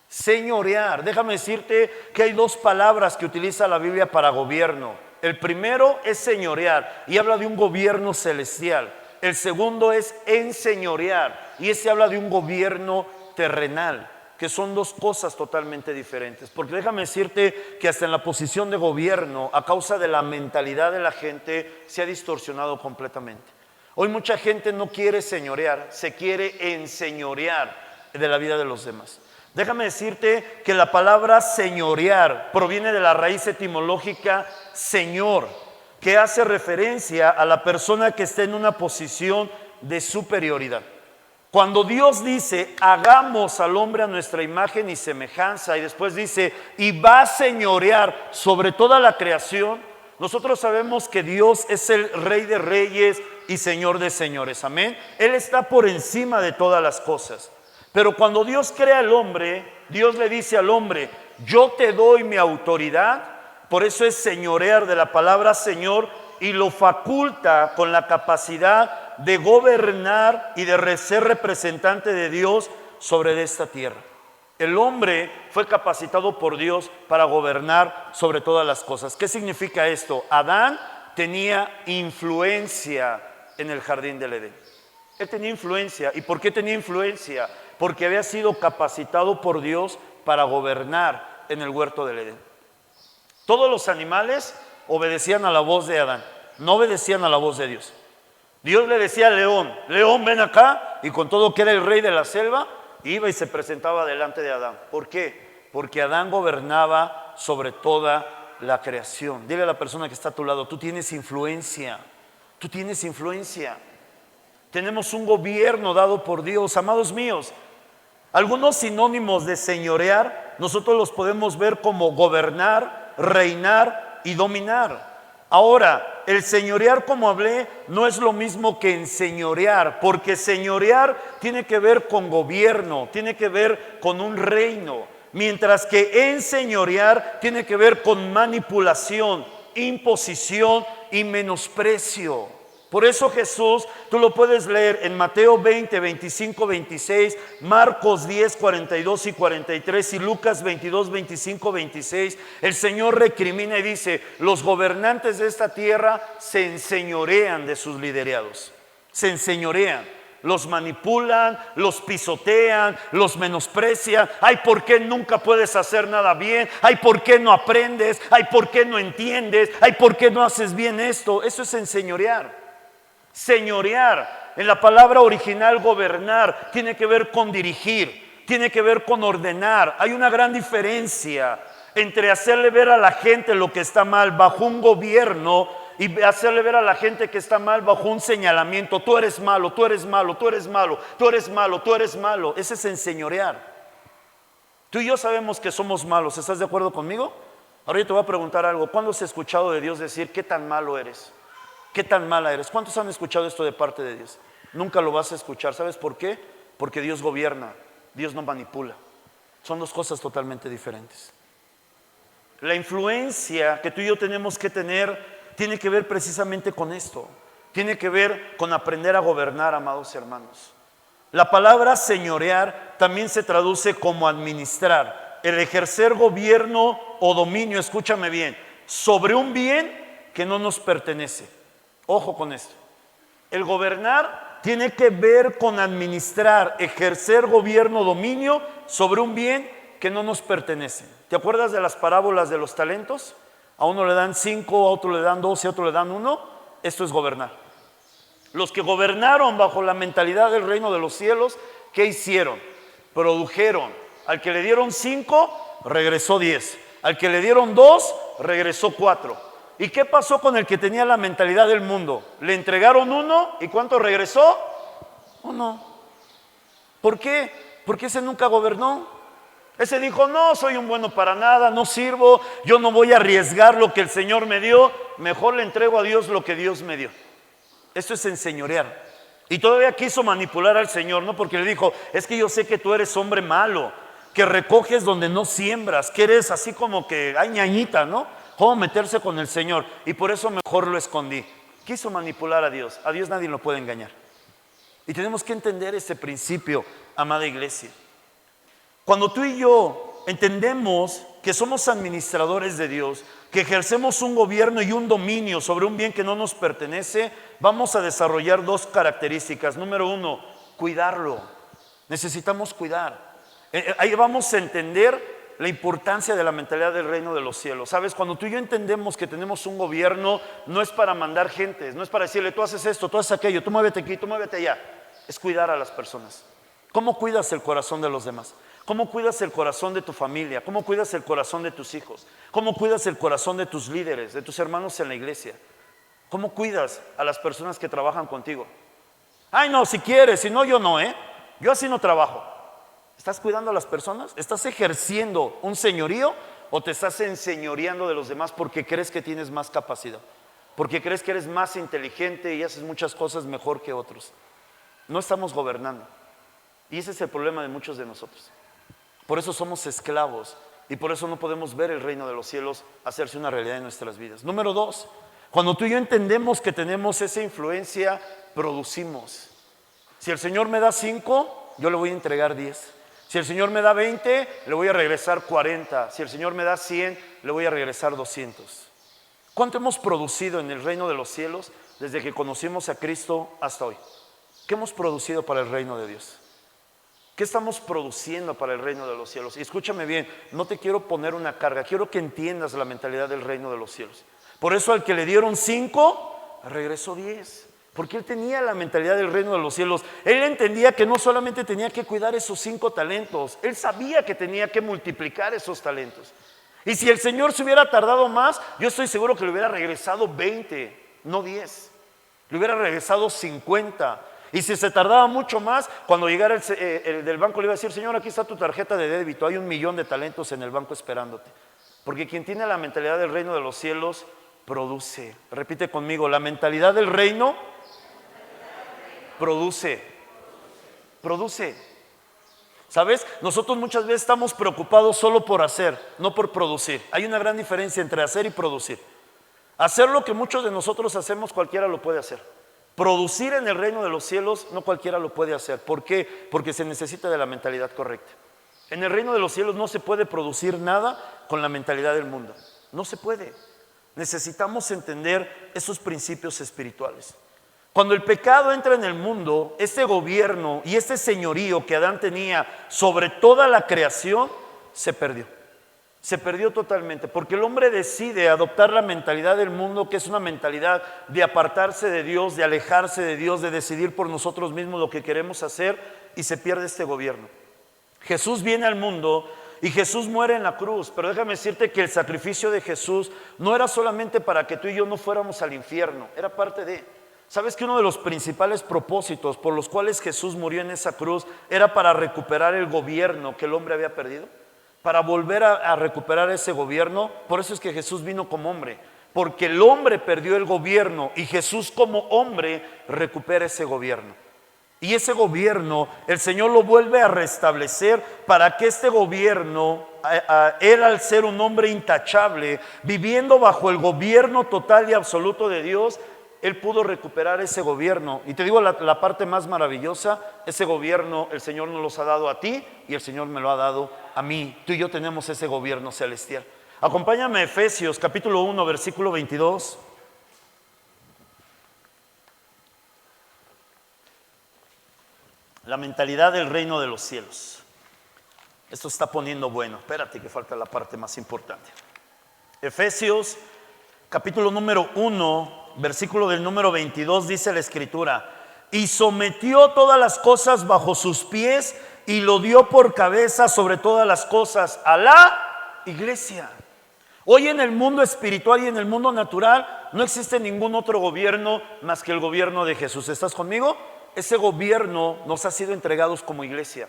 Señorear. Déjame decirte que hay dos palabras que utiliza la Biblia para gobierno. El primero es señorear y habla de un gobierno celestial. El segundo es enseñorear y ese habla de un gobierno terrenal, que son dos cosas totalmente diferentes. Porque déjame decirte que hasta en la posición de gobierno, a causa de la mentalidad de la gente, se ha distorsionado completamente. Hoy mucha gente no quiere señorear, se quiere enseñorear de la vida de los demás. Déjame decirte que la palabra señorear proviene de la raíz etimológica señor, que hace referencia a la persona que está en una posición de superioridad. Cuando Dios dice, hagamos al hombre a nuestra imagen y semejanza, y después dice, y va a señorear sobre toda la creación, nosotros sabemos que Dios es el Rey de Reyes y Señor de Señores, amén. Él está por encima de todas las cosas. Pero cuando Dios crea al hombre, Dios le dice al hombre, yo te doy mi autoridad, por eso es señorear de la palabra Señor, y lo faculta con la capacidad de gobernar y de ser representante de Dios sobre esta tierra. El hombre fue capacitado por Dios para gobernar sobre todas las cosas. ¿Qué significa esto? Adán tenía influencia en el jardín del Edén. Él tenía influencia. ¿Y por qué tenía influencia? Porque había sido capacitado por Dios para gobernar en el huerto del Edén. Todos los animales obedecían a la voz de Adán, no obedecían a la voz de Dios. Dios le decía al león, león ven acá, y con todo que era el rey de la selva, iba y se presentaba delante de Adán. ¿Por qué? Porque Adán gobernaba sobre toda la creación. Dile a la persona que está a tu lado, tú tienes influencia, tú tienes influencia. Tenemos un gobierno dado por Dios, amados míos. Algunos sinónimos de señorear, nosotros los podemos ver como gobernar, reinar y dominar. Ahora, el señorear, como hablé, no es lo mismo que enseñorear, porque señorear tiene que ver con gobierno, tiene que ver con un reino, mientras que enseñorear tiene que ver con manipulación, imposición y menosprecio. Por eso Jesús, tú lo puedes leer en Mateo 20, 25, 26, Marcos 10, 42 y 43 y Lucas 22, 25, 26. El Señor recrimina y dice, los gobernantes de esta tierra se enseñorean de sus liderados. Se enseñorean, los manipulan, los pisotean, los menosprecian. Ay, ¿por qué nunca puedes hacer nada bien? Ay, ¿por qué no aprendes? Ay, ¿por qué no entiendes? Ay, ¿por qué no haces bien esto? Eso es enseñorear. Señorear, en la palabra original gobernar, tiene que ver con dirigir, tiene que ver con ordenar. Hay una gran diferencia entre hacerle ver a la gente lo que está mal bajo un gobierno y hacerle ver a la gente que está mal bajo un señalamiento. Tú eres malo, tú eres malo, tú eres malo, tú eres malo, tú eres malo. Ese es enseñorear. Tú y yo sabemos que somos malos, ¿estás de acuerdo conmigo? Ahora yo te voy a preguntar algo. ¿Cuándo has escuchado de Dios decir qué tan malo eres? ¿Qué tan mala eres? ¿Cuántos han escuchado esto de parte de Dios? Nunca lo vas a escuchar. ¿Sabes por qué? Porque Dios gobierna, Dios no manipula. Son dos cosas totalmente diferentes. La influencia que tú y yo tenemos que tener tiene que ver precisamente con esto. Tiene que ver con aprender a gobernar, amados hermanos. La palabra señorear también se traduce como administrar. El ejercer gobierno o dominio, escúchame bien, sobre un bien que no nos pertenece. Ojo con esto. El gobernar tiene que ver con administrar, ejercer gobierno, dominio sobre un bien que no nos pertenece. ¿Te acuerdas de las parábolas de los talentos? A uno le dan 5, a otro le dan 2 y a otro le dan 1. Esto es gobernar. Los que gobernaron bajo la mentalidad del reino de los cielos, ¿qué hicieron? Produjeron. Al que le dieron 5, regresó 10. Al que le dieron 2, regresó 4. ¿Y qué pasó con el que tenía la mentalidad del mundo? Le entregaron 1 y ¿cuánto regresó? 1. ¿Por qué? Porque ese nunca gobernó. Ese dijo, no, soy un bueno para nada, no sirvo, yo no voy a arriesgar lo que el Señor me dio, mejor le entrego a Dios lo que Dios me dio. Esto es enseñorear. Y todavía quiso manipular al Señor, ¿no? Porque le dijo, es que yo sé que tú eres hombre malo, que recoges donde no siembras, que eres así como que hay ñañita, ¿no? ¿Cómo meterse con el Señor? Y por eso mejor lo escondí. Quiso manipular a Dios nadie lo puede engañar. Y tenemos que entender este principio, amada iglesia. Cuando tú y yo entendemos que somos administradores de Dios, que ejercemos un gobierno y un dominio sobre un bien que no nos pertenece, vamos a desarrollar 2 características. Número 1, cuidarlo. Necesitamos cuidar. Ahí vamos a entender la importancia de la mentalidad del reino de los cielos. ¿Sabes? Cuando tú y yo entendemos que tenemos un gobierno, no es para mandar gente, no es para decirle, tú haces esto, tú haces aquello, tú muévete aquí, tú muévete allá. Es cuidar a las personas. ¿Cómo cuidas el corazón de los demás? ¿Cómo cuidas el corazón de tu familia? ¿Cómo cuidas el corazón de tus hijos? ¿Cómo cuidas el corazón de tus líderes, de tus hermanos en la iglesia? ¿Cómo cuidas a las personas que trabajan contigo? Ay, no, si quieres, si no, yo no, yo así no trabajo. ¿Estás cuidando a las personas? ¿Estás ejerciendo un señorío o te estás enseñoreando de los demás porque crees que tienes más capacidad? Porque crees que eres más inteligente y haces muchas cosas mejor que otros. No estamos gobernando. Y ese es el problema de muchos de nosotros. Por eso somos esclavos y por eso no podemos ver el reino de los cielos hacerse una realidad en nuestras vidas. Número 2, cuando tú y yo entendemos que tenemos esa influencia, producimos. Si el Señor me da 5, yo le voy a entregar 10. Si el Señor me da 20, le voy a regresar 40. Si el Señor me da 100, le voy a regresar 200. ¿Cuánto hemos producido en el reino de los cielos desde que conocimos a Cristo hasta hoy? ¿Qué hemos producido para el reino de Dios? ¿Qué estamos produciendo para el reino de los cielos? Y escúchame bien, no te quiero poner una carga, quiero que entiendas la mentalidad del reino de los cielos. Por eso al que le dieron 5, regresó 10. Porque él tenía la mentalidad del reino de los cielos. Él entendía que no solamente tenía que cuidar esos 5 talentos, él sabía que tenía que multiplicar esos talentos. Y si el Señor se hubiera tardado más, yo estoy seguro que le hubiera regresado 20, no 10. Le hubiera regresado 50. Y si se tardaba mucho más, cuando llegara el del banco le iba a decir, Señor, aquí está tu tarjeta de débito, hay 1,000,000 de talentos en el banco esperándote. Porque quien tiene la mentalidad del reino de los cielos, produce. Repite conmigo, la mentalidad del reino produce. Produce. ¿Sabes? Nosotros muchas veces estamos preocupados solo por hacer, no por producir. Hay una gran diferencia entre hacer y producir. Hacer lo que muchos de nosotros hacemos, cualquiera lo puede hacer. Producir en el reino de los cielos, no cualquiera lo puede hacer. ¿Por qué? Porque se necesita de la mentalidad correcta. En el reino de los cielos no se puede producir nada con la mentalidad del mundo. No se puede. Necesitamos entender esos principios espirituales. Cuando el pecado entra en el mundo, este gobierno y este señorío que Adán tenía sobre toda la creación, se perdió. Se perdió totalmente, porque el hombre decide adoptar la mentalidad del mundo, que es una mentalidad de apartarse de Dios, de alejarse de Dios, de decidir por nosotros mismos lo que queremos hacer, y se pierde este gobierno. Jesús viene al mundo y Jesús muere en la cruz, pero déjame decirte que el sacrificio de Jesús no era solamente para que tú y yo no fuéramos al infierno, era parte de... ¿Sabes que uno de los principales propósitos por los cuales Jesús murió en esa cruz era para recuperar el gobierno que el hombre había perdido? Para volver a recuperar ese gobierno. Por eso es que Jesús vino como hombre, porque el hombre perdió el gobierno y Jesús como hombre recupera ese gobierno. Y ese gobierno el Señor lo vuelve a restablecer para que este gobierno, él al ser un hombre intachable, viviendo bajo el gobierno total y absoluto de Dios, él pudo recuperar ese gobierno. Y te digo la parte más maravillosa, ese gobierno el Señor nos los ha dado a ti y el Señor me lo ha dado a mí. Tú y yo tenemos ese gobierno celestial. Acompáñame a Efesios capítulo 1, versículo 22. La mentalidad del reino de los cielos. Esto está poniendo bueno. Espérate que falta la parte más importante. Efesios capítulo número 1, versículo del número 22 dice la escritura: y sometió todas las cosas bajo sus pies y lo dio por cabeza sobre todas las cosas a la iglesia. Hoy en el mundo espiritual y en el mundo natural no existe ningún otro gobierno más que el gobierno de Jesús. ¿Estás conmigo? Ese gobierno nos ha sido entregado como iglesia.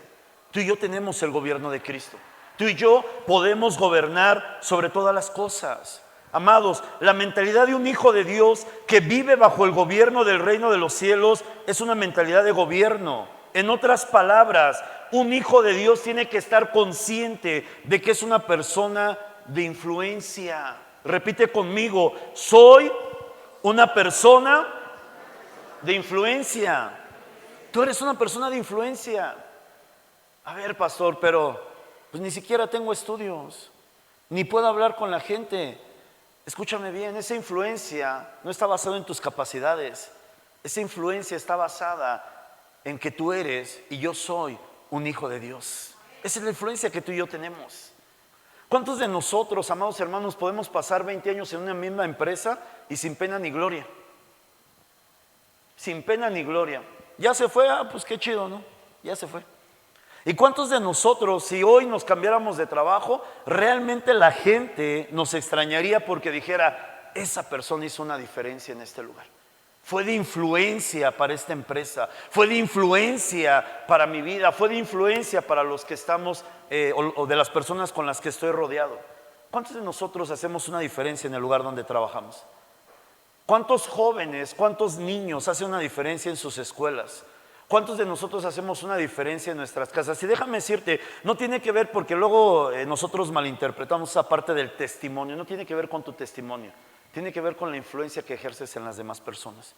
Tú y yo tenemos el gobierno de Cristo. Tú y yo podemos gobernar sobre todas las cosas. Amados, la mentalidad de un hijo de Dios que vive bajo el gobierno del reino de los cielos es una mentalidad de gobierno. En otras palabras, un hijo de Dios tiene que estar consciente de que es una persona de influencia. Repite conmigo: soy una persona de influencia. Tú eres una persona de influencia. A ver, pastor, pero pues ni siquiera tengo estudios, ni puedo hablar con la gente. Escúchame bien, esa influencia no está basada en tus capacidades. Esa influencia está basada en que tú eres y yo soy un hijo de Dios. Esa es la influencia que tú y yo tenemos. ¿Cuántos de nosotros, amados hermanos, podemos pasar 20 años en una misma empresa y sin pena ni gloria? Sin pena ni gloria. Ya se fue, pues qué chido, ¿no? Ya se fue. ¿Y cuántos de nosotros, si hoy nos cambiáramos de trabajo, realmente la gente nos extrañaría porque dijera: esa persona hizo una diferencia en este lugar? Fue de influencia para esta empresa, fue de influencia para mi vida, fue de influencia para los que estamos o de las personas con las que estoy rodeado. ¿Cuántos de nosotros hacemos una diferencia en el lugar donde trabajamos? ¿Cuántos jóvenes, cuántos niños hacen una diferencia en sus escuelas? ¿Cuántos de nosotros hacemos una diferencia en nuestras casas? Y déjame decirte, no tiene que ver, porque luego nosotros malinterpretamos esa parte del testimonio. No tiene que ver con tu testimonio, tiene que ver con la influencia que ejerces en las demás personas.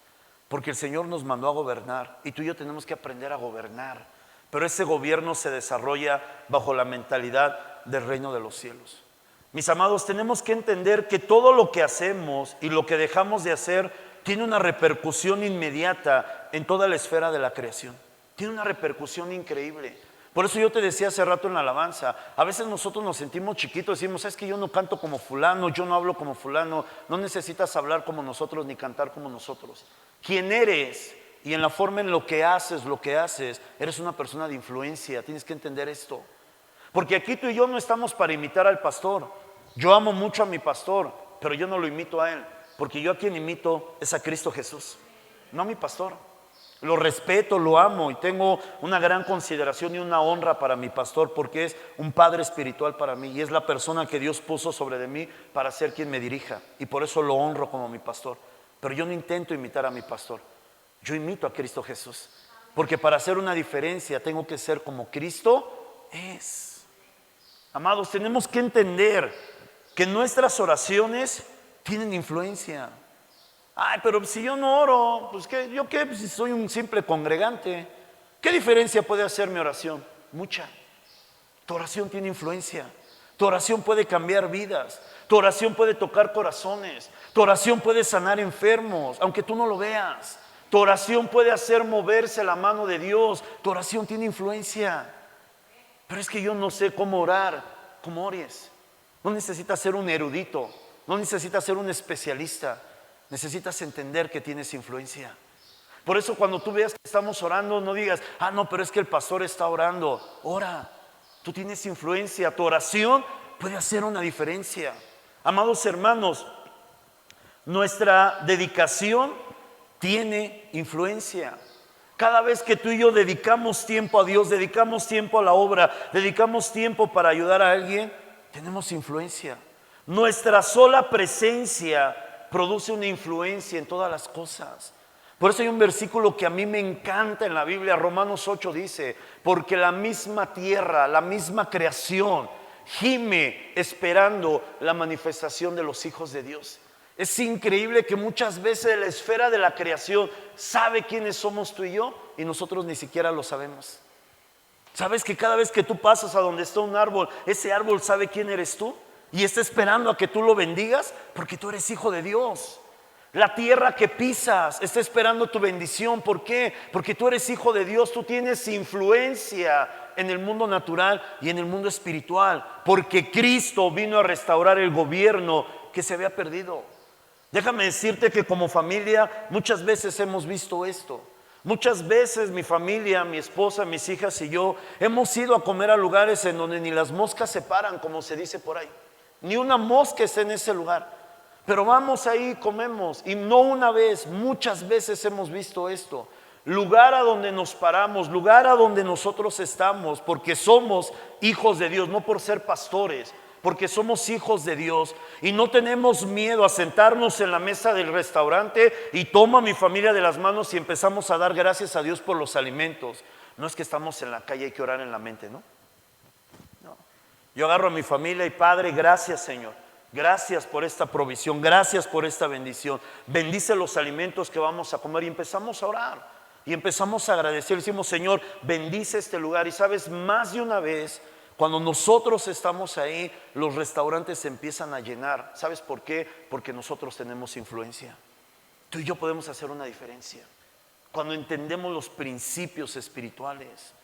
Porque el Señor nos mandó a gobernar y tú y yo tenemos que aprender a gobernar. Pero ese gobierno se desarrolla bajo la mentalidad del reino de los cielos. Mis amados, tenemos que entender que todo lo que hacemos y lo que dejamos de hacer tiene una repercusión inmediata en toda la esfera de la creación. Tiene una repercusión increíble. Por eso yo te decía hace rato en la alabanza, a veces nosotros nos sentimos chiquitos, decimos: es que yo no canto como fulano, yo no hablo como fulano. No necesitas hablar como nosotros ni cantar como nosotros. Quien eres y en la forma en lo que haces, eres una persona de influencia. Tienes que entender esto. Porque aquí tú y yo no estamos para imitar al pastor. Yo amo mucho a mi pastor, pero yo no lo imito a él. Porque yo a quien imito es a Cristo Jesús, no a mi pastor. Lo respeto, lo amo y tengo una gran consideración y una honra para mi pastor, porque es un padre espiritual para mí y es la persona que Dios puso sobre de mí para ser quien me dirija, y por eso lo honro como mi pastor. Pero yo no intento imitar a mi pastor, yo imito a Cristo Jesús, porque para hacer una diferencia tengo que ser como Cristo es. Amados, tenemos que entender que nuestras oraciones tienen influencia. Ay, pero si yo no oro, pues ¿qué? ¿Yo qué? Pues si soy un simple congregante, ¿qué diferencia puede hacer mi oración? Mucha. Tu oración tiene influencia. Tu oración puede cambiar vidas. Tu oración puede tocar corazones. Tu oración puede sanar enfermos, aunque tú no lo veas. Tu oración puede hacer moverse la mano de Dios. Tu oración tiene influencia. Pero es que yo no sé cómo orar. ¿Cómo ores? No necesitas ser un erudito. No necesitas ser un especialista. Necesitas entender que tienes influencia. Por eso cuando tú veas que estamos orando, no digas: ah, no, pero es que el pastor está orando. Ora, tú tienes influencia. Tu oración puede hacer una diferencia. Amados hermanos, nuestra dedicación tiene influencia. Cada vez que tú y yo dedicamos tiempo a Dios, dedicamos tiempo a la obra, dedicamos tiempo para ayudar a alguien, tenemos influencia. Nuestra sola presencia produce una influencia en todas las cosas. Por eso hay un versículo que a mí me encanta en la Biblia. Romanos 8 dice: porque la misma tierra, la misma creación gime esperando la manifestación de los hijos de Dios. Es increíble que muchas veces la esfera de la creación sabe quiénes somos tú y yo, y nosotros ni siquiera lo sabemos. ¿Sabes que cada vez que tú pasas a donde está un árbol, ese árbol sabe quién eres tú? Y está esperando a que tú lo bendigas, porque tú eres hijo de Dios. La tierra que pisas está esperando tu bendición. ¿Por qué? Porque tú eres hijo de Dios, tú tienes influencia en el mundo natural y en el mundo espiritual, porque Cristo vino a restaurar el gobierno que se había perdido. Déjame decirte que como familia muchas veces hemos visto esto. Muchas veces mi familia, mi esposa, mis hijas y yo hemos ido a comer a lugares en donde ni las moscas se paran, como se dice por ahí. Ni una mosca está en ese lugar. Pero vamos ahí, comemos. Y no una vez, muchas veces hemos visto esto. Lugar a donde nos paramos, lugar a donde nosotros estamos, porque somos hijos de Dios, no por ser pastores, porque somos hijos de Dios y no tenemos miedo a sentarnos en la mesa del restaurante y toma a mi familia de las manos y empezamos a dar gracias a Dios por los alimentos. No es que estamos en la calle, hay que orar en la mente, ¿no? No. Yo agarro a mi familia y Padre, gracias Señor, gracias por esta provisión, gracias por esta bendición, bendice los alimentos que vamos a comer y empezamos a orar y empezamos a agradecer, decimos Señor, bendice este lugar. Y sabes, más de una vez cuando nosotros estamos ahí, los restaurantes se empiezan a llenar. ¿Sabes por qué? Porque nosotros tenemos influencia. Tú y yo podemos hacer una diferencia cuando entendemos los principios espirituales.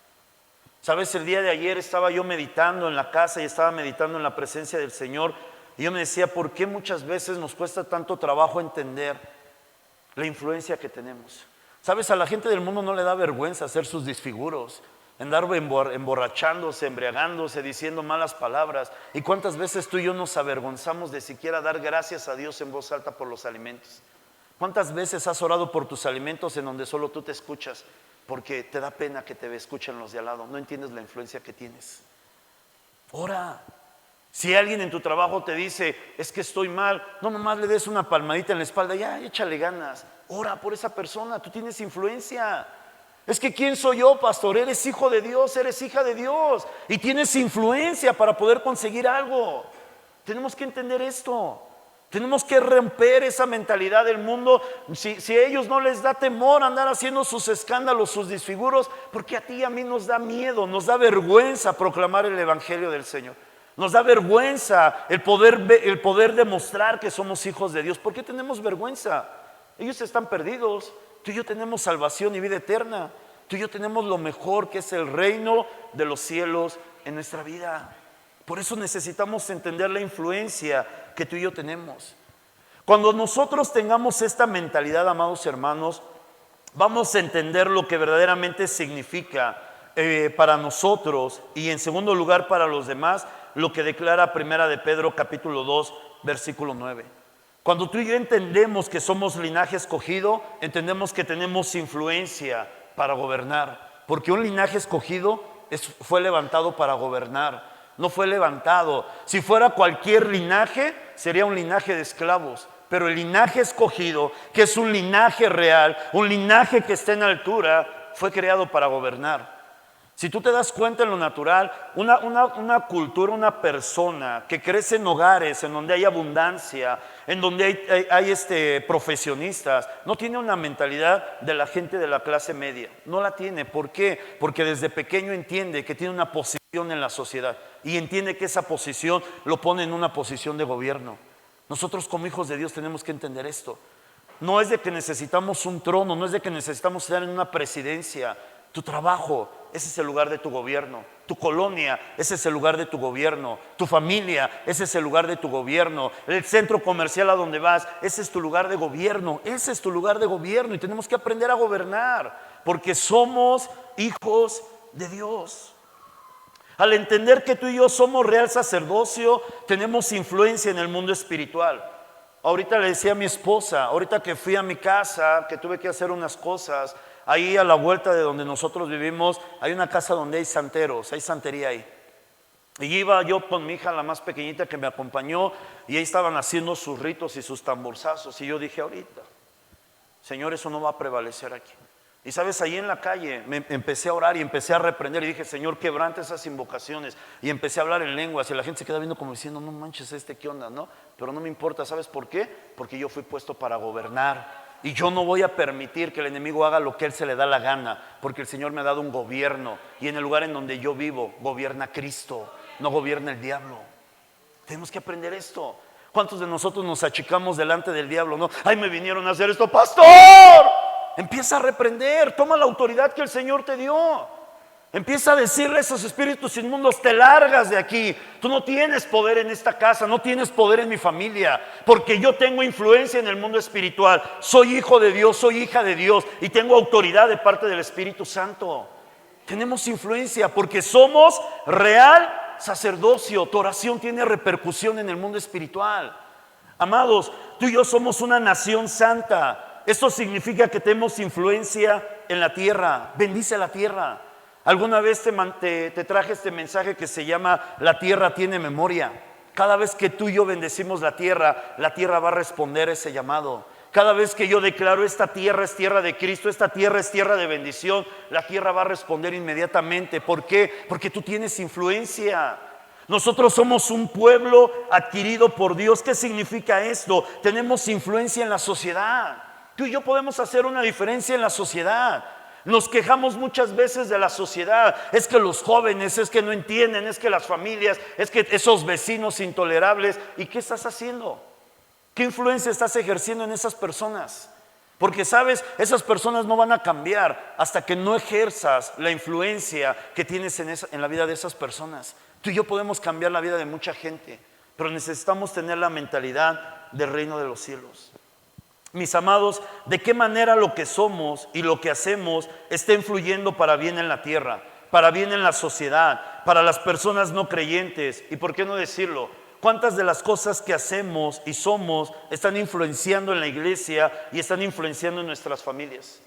¿Sabes? El día de ayer estaba yo meditando en la casa y estaba meditando en la presencia del Señor. Y yo me decía, ¿por qué muchas veces nos cuesta tanto trabajo entender la influencia que tenemos? ¿Sabes? A la gente del mundo no le da vergüenza hacer sus disfiguros, andar emborrachándose, embriagándose, diciendo malas palabras. ¿Y cuántas veces tú y yo nos avergonzamos de siquiera dar gracias a Dios en voz alta por los alimentos? ¿Cuántas veces has orado por tus alimentos en donde solo tú te escuchas? Porque te da pena que te escuchen los de al lado, no entiendes la influencia que tienes. Ora. Si alguien en tu trabajo te dice, es que estoy mal, no nomás le des una palmadita en la espalda, ya échale ganas. Ora por esa persona, tú tienes influencia. Es que ¿quién soy yo, pastor? Eres hijo de Dios, eres hija de Dios y tienes influencia para poder conseguir algo. Tenemos que entender esto. Tenemos que romper esa mentalidad del mundo. Si a ellos no les da temor andar haciendo sus escándalos, sus disfiguros, porque a ti y a mí nos da miedo, nos da vergüenza proclamar el evangelio del Señor. Nos da vergüenza el poder demostrar que somos hijos de Dios. ¿Por qué tenemos vergüenza? Ellos están perdidos. Tú y yo tenemos salvación y vida eterna. Tú y yo tenemos lo mejor, que es el reino de los cielos en nuestra vida. Por eso necesitamos entender la influencia que tú y yo tenemos. Cuando nosotros tengamos esta mentalidad, amados hermanos, vamos a entender lo que verdaderamente significa para nosotros y en segundo lugar para los demás, lo que declara Primera de Pedro capítulo 2 versículo 9. Cuando tú y yo entendemos que somos linaje escogido, entendemos que tenemos influencia para gobernar, porque un linaje escogido fue levantado para gobernar, no fue levantado. Si fuera cualquier linaje, sería un linaje de esclavos, pero el linaje escogido, que es un linaje real, un linaje que está en altura, fue creado para gobernar. Si tú te das cuenta en lo natural, una cultura, una persona que crece en hogares en donde hay abundancia, en donde hay profesionistas, no tiene una mentalidad de la gente de la clase media. No la tiene. ¿Por qué? Porque desde pequeño entiende que tiene una posición en la sociedad y entiende que esa posición lo pone en una posición de gobierno. Nosotros como hijos de Dios tenemos que entender esto. No es de que necesitamos un trono, no es de que necesitamos estar en una presidencia. Tu trabajo, ese es el lugar de tu gobierno. Tu colonia, ese es el lugar de tu gobierno. Tu familia, ese es el lugar de tu gobierno. El centro comercial a donde vas, ese es tu lugar de gobierno. Ese es tu lugar de gobierno y tenemos que aprender a gobernar porque somos hijos de Dios. Al entender que tú y yo somos real sacerdocio, tenemos influencia en el mundo espiritual. Ahorita le decía a mi esposa, ahorita que fui a mi casa, que tuve que hacer unas cosas, ahí a la vuelta de donde nosotros vivimos, hay una casa donde hay santeros, hay santería ahí. Y iba yo con mi hija, la más pequeñita que me acompañó, y ahí estaban haciendo sus ritos y sus tamborzazos. Y yo dije, ahorita, Señor, eso no va a prevalecer aquí. Y sabes, ahí en la calle me empecé a orar y empecé a reprender y dije, Señor, quebrante esas invocaciones. Y empecé a hablar en lenguas y la gente se queda viendo como diciendo, no manches, ¿qué onda? ¿No? Pero no me importa, ¿sabes por qué? Porque yo fui puesto para gobernar. Y yo no voy a permitir que el enemigo haga lo que él se le da la gana, porque el Señor me ha dado un gobierno y en el lugar en donde yo vivo gobierna Cristo, no gobierna el diablo. Tenemos que aprender esto. ¿Cuántos de nosotros nos achicamos delante del diablo? No, ay, me vinieron a hacer esto, pastor. Empieza a reprender, toma la autoridad que el Señor te dio. Empieza a decirle a esos espíritus inmundos, te largas de aquí. Tú no tienes poder en esta casa, no tienes poder en mi familia, porque yo tengo influencia en el mundo espiritual. Soy hijo de Dios, soy hija de Dios y tengo autoridad de parte del Espíritu Santo. Tenemos influencia porque somos real sacerdocio. Tu oración tiene repercusión en el mundo espiritual. Amados, tú y yo somos una nación santa. Esto significa que tenemos influencia en la tierra. Bendice la tierra. Alguna vez te traje este mensaje que se llama La tierra tiene memoria. Cada vez que tú y yo bendecimos la tierra va a responder a ese llamado. Cada vez que yo declaro esta tierra es tierra de Cristo, esta tierra es tierra de bendición, la tierra va a responder inmediatamente. ¿Por qué? Porque tú tienes influencia. Nosotros somos un pueblo adquirido por Dios. ¿Qué significa esto? Tenemos influencia en la sociedad. Tú y yo podemos hacer una diferencia en la sociedad. Nos quejamos muchas veces de la sociedad. Es que los jóvenes, es que no entienden, es que las familias, es que esos vecinos intolerables. ¿Y qué estás haciendo? ¿Qué influencia estás ejerciendo en esas personas? Porque sabes, esas personas no van a cambiar hasta que no ejerzas la influencia que tienes en la vida de esas personas. Tú y yo podemos cambiar la vida de mucha gente, pero necesitamos tener la mentalidad del reino de los cielos. Mis amados, ¿de qué manera lo que somos y lo que hacemos está influyendo para bien en la tierra, para bien en la sociedad, para las personas no creyentes? ¿Y por qué no decirlo? ¿Cuántas de las cosas que hacemos y somos están influenciando en la iglesia y están influenciando en nuestras familias?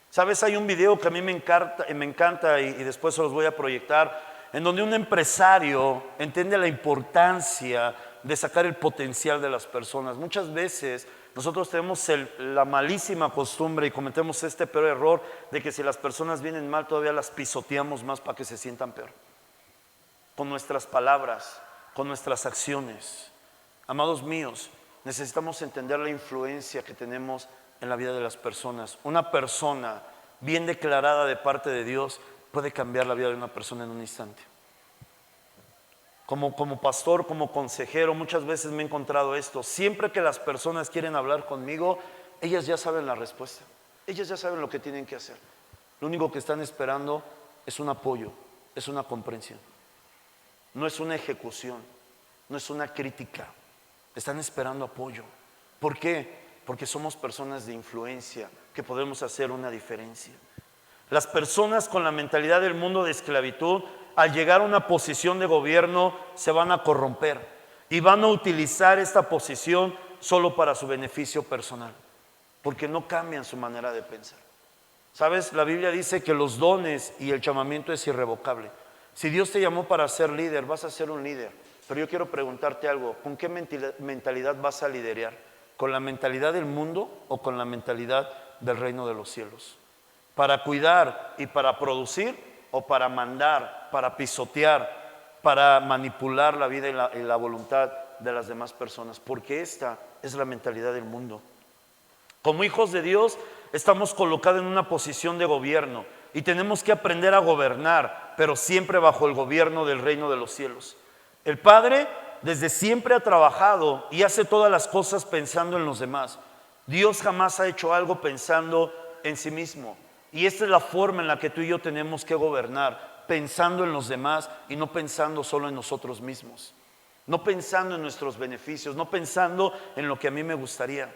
¿Sabes? Hay un video que a mí me encanta y después se los voy a proyectar, en donde un empresario entiende la importancia de sacar el potencial de las personas. Muchas veces nosotros tenemos la malísima costumbre y cometemos este peor error de que si las personas vienen mal todavía las pisoteamos más para que se sientan peor. Con nuestras palabras, con nuestras acciones. Amados míos, necesitamos entender la influencia que tenemos en la vida de las personas. Una persona bien declarada de parte de Dios puede cambiar la vida de una persona en un instante. Como pastor, como consejero, muchas veces me he encontrado esto. Siempre que las personas quieren hablar conmigo, ellas ya saben la respuesta. Ellas ya saben lo que tienen que hacer. Lo único que están esperando es un apoyo, es una comprensión. No es una ejecución, no es una crítica. Están esperando apoyo. ¿Por qué? Porque somos personas de influencia, que podemos hacer una diferencia. Las personas con la mentalidad del mundo de esclavitud, al llegar a una posición de gobierno, se van a corromper y van a utilizar esta posición solo para su beneficio personal, porque no cambian su manera de pensar. ¿Sabes? La Biblia dice que los dones y el llamamiento es irrevocable. Si Dios te llamó para ser líder, vas a ser un líder. Pero yo quiero preguntarte algo, ¿con qué mentalidad vas a liderear? ¿Con la mentalidad del mundo o con la mentalidad del reino de los cielos? ¿Para cuidar y para producir o para mandar, para pisotear, para manipular la vida y la voluntad de las demás personas? Porque esta es la mentalidad del mundo. Como hijos de Dios estamos colocados en una posición de gobierno y tenemos que aprender a gobernar, pero siempre bajo el gobierno del reino de los cielos. El Padre desde siempre ha trabajado y hace todas las cosas pensando en los demás. Dios jamás ha hecho algo pensando en sí mismo. Y esta es la forma en la que tú y yo tenemos que gobernar, pensando en los demás y no pensando solo en nosotros mismos. No pensando en nuestros beneficios, no pensando en lo que a mí me gustaría.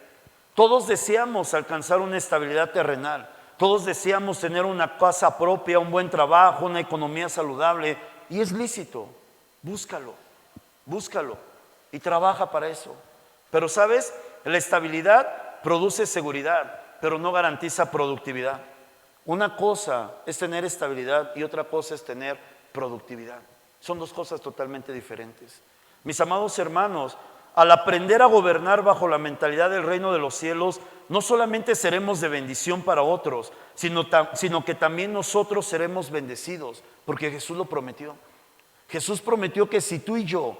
Todos deseamos alcanzar una estabilidad terrenal. Todos deseamos tener una casa propia, un buen trabajo, una economía saludable. Y es lícito. Búscalo y trabaja para eso. Pero ¿sabes? La estabilidad produce seguridad, pero no garantiza productividad. Una cosa es tener estabilidad y otra cosa es tener productividad. Son dos cosas totalmente diferentes. Mis amados hermanos, al aprender a gobernar bajo la mentalidad del reino de los cielos, no solamente seremos de bendición para otros, sino que también nosotros seremos bendecidos, porque Jesús lo prometió. Jesús prometió que si tú y yo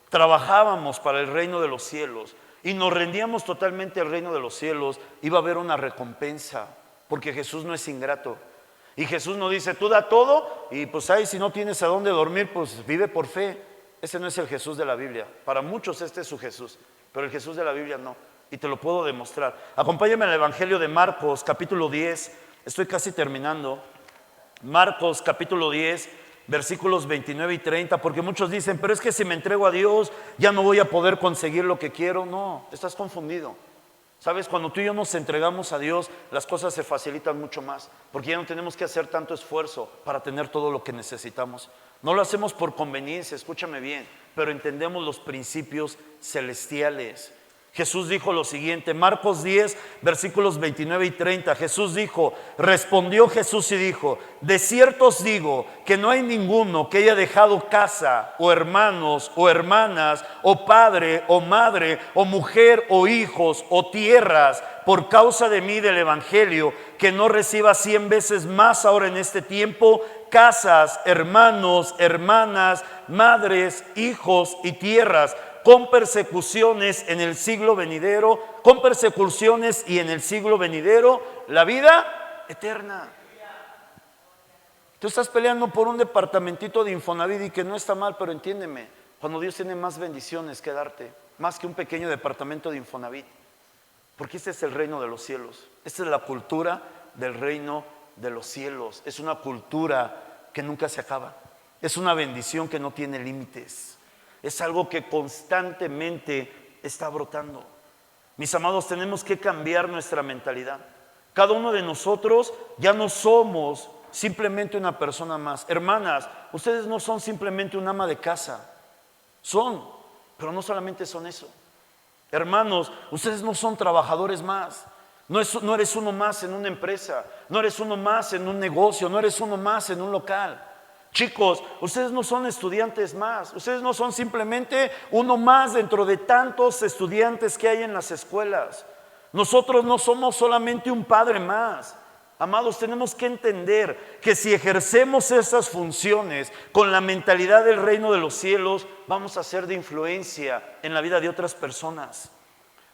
trabajábamos para el reino de los cielos y nos rendíamos totalmente al reino de los cielos, iba a haber una recompensa. Porque Jesús no es ingrato. Y Jesús no dice, tú da todo y pues ahí si no tienes a dónde dormir, pues vive por fe. Ese no es el Jesús de la Biblia. Para muchos este es su Jesús. pero el Jesús de la Biblia no. Y te lo puedo demostrar. Acompáñame al Evangelio de Marcos, capítulo 10. Estoy casi terminando. Marcos, capítulo 10, versículos 29 y 30. Porque muchos dicen, pero es que si me entrego a Dios, ya no voy a poder conseguir lo que quiero. No, estás confundido. ¿Sabes? Cuando tú y yo nos entregamos a Dios, las cosas se facilitan mucho más, porque ya no tenemos que hacer tanto esfuerzo para tener todo lo que necesitamos. No lo hacemos por conveniencia, escúchame bien, pero entendemos los principios celestiales. Jesús dijo lo siguiente, Marcos 10, versículos 29 y 30. Jesús dijo, respondió Jesús y dijo, de cierto os digo que no hay ninguno que haya dejado casa, o hermanos, o hermanas, o padre, o madre, o mujer, o hijos, o tierras, por causa de mí del Evangelio, que no reciba 100 veces más ahora en este tiempo, casas, hermanos, hermanas, madres, hijos y tierras, con persecuciones en el siglo venidero, con persecuciones y en el siglo venidero, la vida eterna. Tú estás peleando por un departamentito de Infonavit y que no está mal, pero entiéndeme, cuando Dios tiene más bendiciones que darte, más que un pequeño departamento de Infonavit, porque este es el reino de los cielos, esta es la cultura del reino de los cielos, es una cultura que nunca se acaba, es una bendición que no tiene límites. Es algo que constantemente está brotando. Mis amados, tenemos que cambiar nuestra mentalidad. Cada uno de nosotros ya no somos simplemente una persona más. Hermanas, ustedes no son simplemente un ama de casa. Son, pero no solamente son eso. Hermanos, ustedes no son trabajadores más. No eres uno más en una empresa. No eres uno más en un negocio. No eres uno más en un local. Chicos, ustedes no son estudiantes más, ustedes no son simplemente uno más dentro de tantos estudiantes que hay en las escuelas. Nosotros no somos solamente un padre más. Amados, tenemos que entender que si ejercemos esas funciones con la mentalidad del reino de los cielos, vamos a ser de influencia en la vida de otras personas.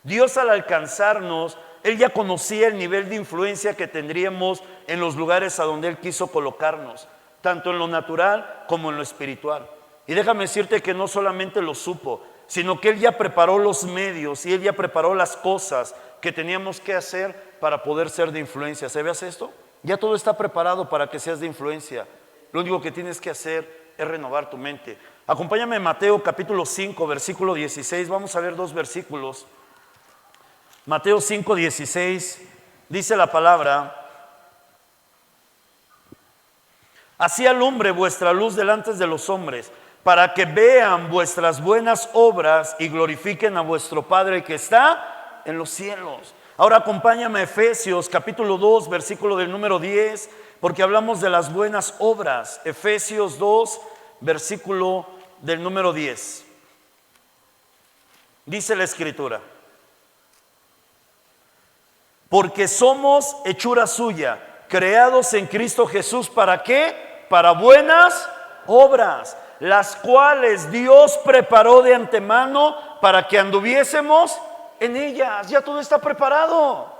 Dios, al alcanzarnos, Él ya conocía el nivel de influencia que tendríamos en los lugares a donde Él quiso colocarnos, tanto en lo natural como en lo espiritual. Y déjame decirte que no solamente lo supo, sino que Él ya preparó los medios y Él ya preparó las cosas que teníamos que hacer para poder ser de influencia. ¿Sabías esto? Ya todo está preparado para que seas de influencia. Lo único que tienes que hacer es renovar tu mente. Acompáñame en Mateo capítulo 5, versículo 16. Vamos a ver dos versículos. Mateo 5, 16. Dice la palabra: así alumbre vuestra luz delante de los hombres, para que vean vuestras buenas obras y glorifiquen a vuestro Padre que está en los cielos. Ahora acompáñame a Efesios capítulo 2, versículo del número 10, porque hablamos de las buenas obras. Efesios 2, versículo del número 10. Dice la Escritura: porque somos hechura suya, creados en Cristo Jesús, ¿para qué? Para buenas obras, las cuales Dios preparó de antemano para que anduviésemos en ellas. Ya todo está preparado.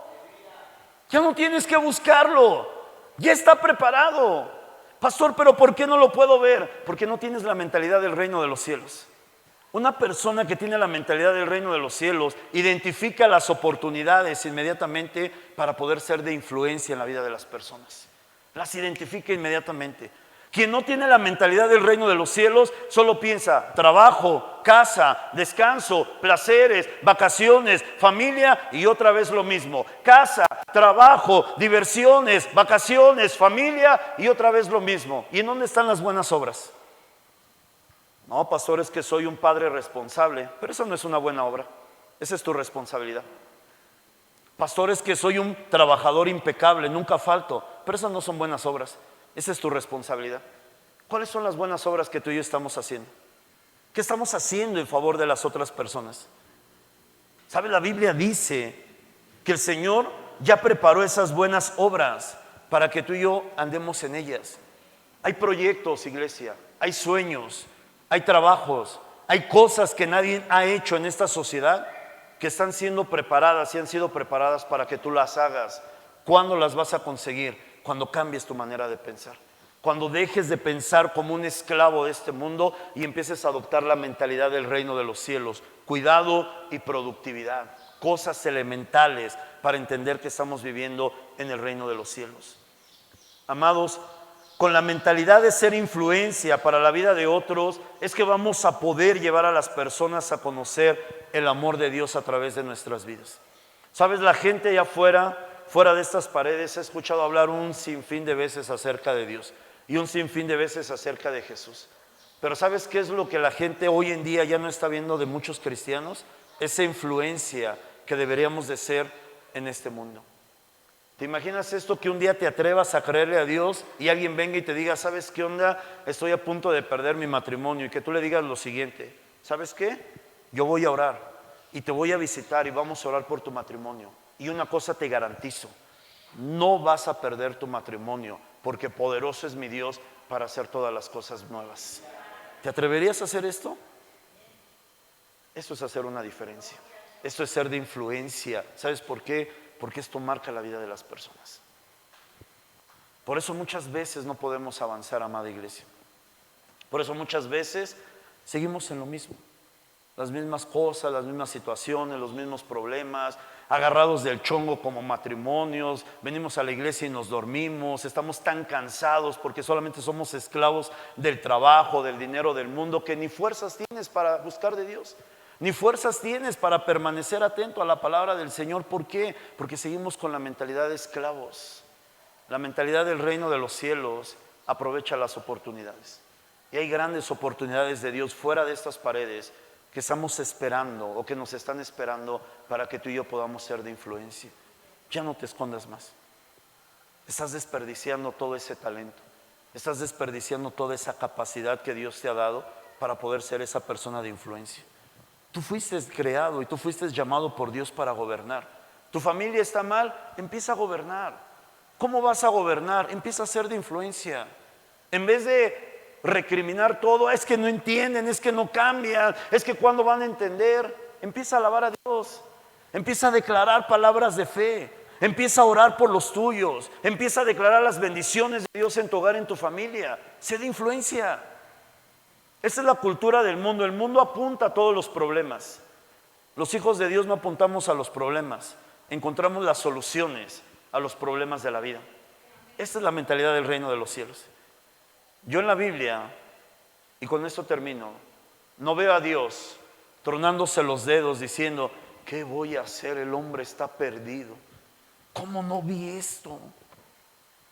Ya no tienes que buscarlo. Ya está preparado. Pastor, pero ¿por qué no lo puedo ver? Porque no tienes la mentalidad del reino de los cielos. Una persona que tiene la mentalidad del reino de los cielos identifica las oportunidades inmediatamente para poder ser de influencia en la vida de las personas. Las identifica inmediatamente. Quien no tiene la mentalidad del reino de los cielos solo piensa trabajo, casa, descanso, placeres, vacaciones, familia y otra vez lo mismo. Casa, trabajo, diversiones, vacaciones, familia y otra vez lo mismo. ¿Y en dónde están las buenas obras? No, pastor, es que soy un padre responsable, pero eso no es una buena obra. Esa es tu responsabilidad. Pastor, es que soy un trabajador impecable, nunca falto, pero esas no son buenas obras. Esa es tu responsabilidad. ¿Cuáles son las buenas obras que tú y yo estamos haciendo? ¿Qué estamos haciendo en favor de las otras personas? ¿Sabe? La Biblia dice que el Señor ya preparó esas buenas obras para que tú y yo andemos en ellas. Hay proyectos, iglesia, hay sueños, hay trabajos, hay cosas que nadie ha hecho en esta sociedad que están siendo preparadas y han sido preparadas para que tú las hagas. ¿Cuándo las vas a conseguir? Cuando cambies tu manera de pensar. Cuando dejes de pensar como un esclavo de este mundo y empieces a adoptar la mentalidad del reino de los cielos. cuidado y productividad. Cosas elementales para entender que estamos viviendo en el reino de los cielos. Amados, con la mentalidad de ser influencia para la vida de otros, es que vamos a poder llevar a las personas a conocer el amor de Dios a través de nuestras vidas. ¿Sabes? La gente allá fuera de estas paredes, he escuchado hablar un sinfín de veces acerca de Dios y un sinfín de veces acerca de Jesús. Pero ¿sabes qué es lo que la gente hoy en día ya no está viendo de muchos cristianos? Esa influencia que deberíamos de ser en este mundo. ¿Te imaginas esto? Que un día te atrevas a creerle a Dios y alguien venga y te diga, ¿sabes qué onda? Estoy a punto de perder mi matrimonio, y que tú le digas lo siguiente, ¿sabes qué? Yo voy a orar y te voy a visitar y vamos a orar por tu matrimonio. Y una cosa te garantizo, no vas a perder tu matrimonio, porque poderoso es mi Dios para hacer todas las cosas nuevas. ¿Te atreverías a hacer esto? Esto es hacer una diferencia. Esto es ser de influencia. ¿Sabes por qué? Porque esto marca la vida de las personas. Por eso muchas veces no podemos avanzar, amada iglesia. Por eso muchas veces seguimos en lo mismo. Las mismas cosas, las mismas situaciones, los mismos problemas, agarrados del chongo como matrimonios, venimos a la iglesia y nos dormimos, estamos tan cansados porque solamente somos esclavos del trabajo, del dinero, del mundo, que ni fuerzas tienes para buscar de Dios. Ni fuerzas tienes para permanecer atento a la palabra del Señor. ¿Por qué? Porque seguimos con la mentalidad de esclavos. La mentalidad del reino de los cielos aprovecha las oportunidades. Y hay grandes oportunidades de Dios fuera de estas paredes que estamos esperando o que nos están esperando para que tú y yo podamos ser de influencia. Ya no te escondas más. Estás desperdiciando todo ese talento. Estás desperdiciando toda esa capacidad que Dios te ha dado para poder ser esa persona de influencia. Tú fuiste creado y tú fuiste llamado por Dios para gobernar. Tu familia está mal, empieza a gobernar. ¿Cómo vas a gobernar? Empieza a ser de influencia. En vez de recriminar todo, es que no entienden, es que no cambian, es que cuando van a entender, empieza a alabar a Dios. Empieza a declarar palabras de fe. Empieza a orar por los tuyos. Empieza a declarar las bendiciones de Dios en tu hogar, en tu familia. Sé de influencia. Esa es la cultura del mundo. El mundo apunta a todos los problemas. Los hijos de Dios no apuntamos a los problemas, encontramos las soluciones a los problemas de la vida. Esta es la mentalidad del reino de los cielos. Yo en la Biblia, y con esto termino, no veo a Dios tronándose los dedos diciendo, ¿qué voy a hacer? El hombre está perdido. ¿Cómo no vi esto?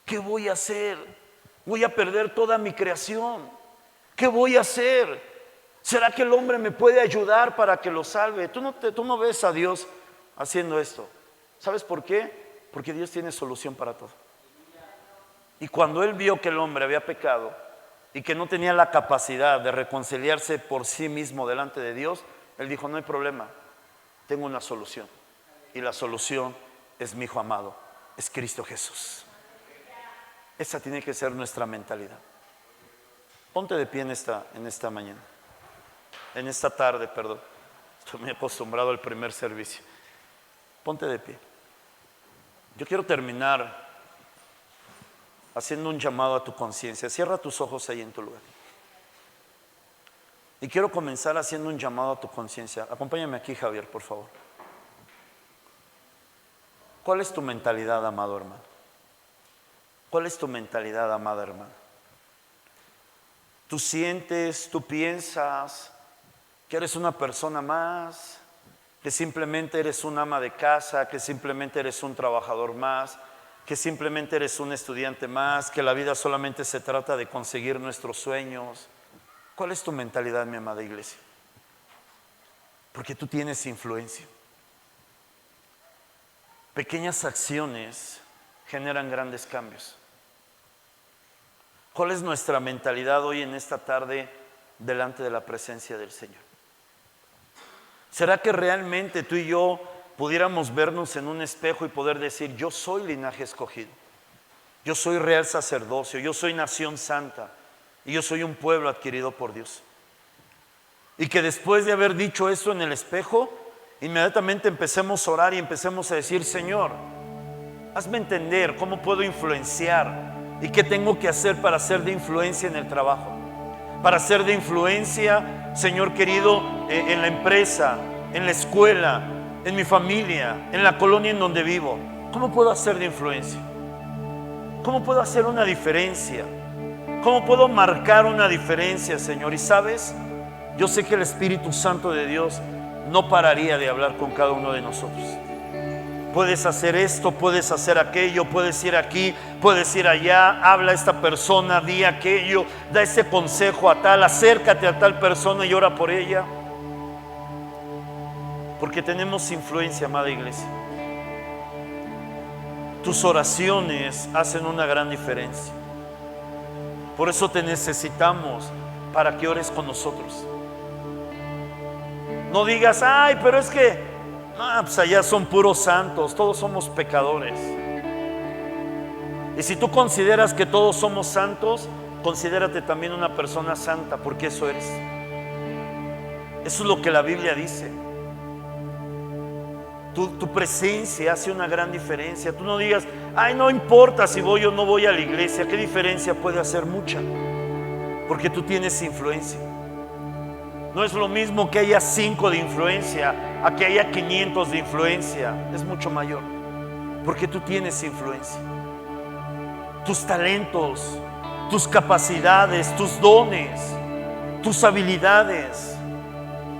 ¿Qué voy a hacer? Voy a perder toda mi creación. ¿Qué voy a hacer? ¿Será que el hombre me puede ayudar para que lo salve? Tú no ves a Dios haciendo esto. ¿Sabes por qué? Porque Dios tiene solución para todo. Y cuando Él vio que el hombre había pecado y que no tenía la capacidad de reconciliarse por sí mismo delante de Dios, Él dijo, no hay problema, tengo una solución. Y la solución es mi Hijo amado, es Cristo Jesús. Esa tiene que ser nuestra mentalidad. Ponte de pie en esta mañana, en esta tarde, perdón. Estoy muy acostumbrado al primer servicio. Ponte de pie. Yo quiero terminar haciendo un llamado a tu conciencia. Cierra tus ojos ahí en tu lugar. Y quiero comenzar haciendo un llamado a tu conciencia. Acompáñame aquí, Javier, por favor. ¿Cuál es tu mentalidad, amado hermano? ¿Cuál es tu mentalidad, amada hermana? Tú sientes, tú piensas que eres una persona más, que simplemente eres un ama de casa, que simplemente eres un trabajador más, que simplemente eres un estudiante más, que la vida solamente se trata de conseguir nuestros sueños. ¿Cuál es tu mentalidad, mi amada iglesia? Porque tú tienes influencia. Pequeñas acciones generan grandes cambios. ¿Cuál es nuestra mentalidad hoy en esta tarde delante de la presencia del Señor? ¿Será que realmente tú y yo pudiéramos vernos en un espejo y poder decir, yo soy linaje escogido, yo soy real sacerdocio, yo soy nación santa y yo soy un pueblo adquirido por Dios? Y que después de haber dicho eso en el espejo, inmediatamente empecemos a orar y empecemos a decir, Señor, hazme entender cómo puedo influenciar y qué tengo que hacer para ser de influencia en el trabajo. para ser de influencia, Señor querido, en la empresa, en la escuela, en mi familia, en la colonia en donde vivo? ¿Cómo puedo hacer de influencia? ¿Cómo puedo hacer una diferencia? ¿Cómo puedo marcar una diferencia, Señor? Y sabes, yo sé que el Espíritu Santo de Dios no pararía de hablar con cada uno de nosotros. Puedes hacer esto, puedes hacer aquello, puedes ir aquí, puedes ir allá, habla a esta persona, di aquello, da ese consejo a tal, acércate a tal persona y ora por ella. Porque tenemos influencia, amada iglesia. Tus oraciones hacen una gran diferencia. Por eso te necesitamos para que ores con nosotros. No digas, ay, pero es que pues allá son puros santos, todos somos pecadores. Y si tú consideras que todos somos santos, considérate también una persona santa, porque eso eres. Eso es lo que la Biblia dice. Tu presencia hace una gran diferencia. Tú no digas, ay, no importa si voy o no voy a la iglesia. ¿Qué diferencia puede hacer? Mucha. Porque tú tienes influencia. No es lo mismo que haya 5 de influencia a que haya 500 de influencia. Es mucho mayor. Porque tú tienes influencia. Tus talentos, tus capacidades, tus dones, tus habilidades,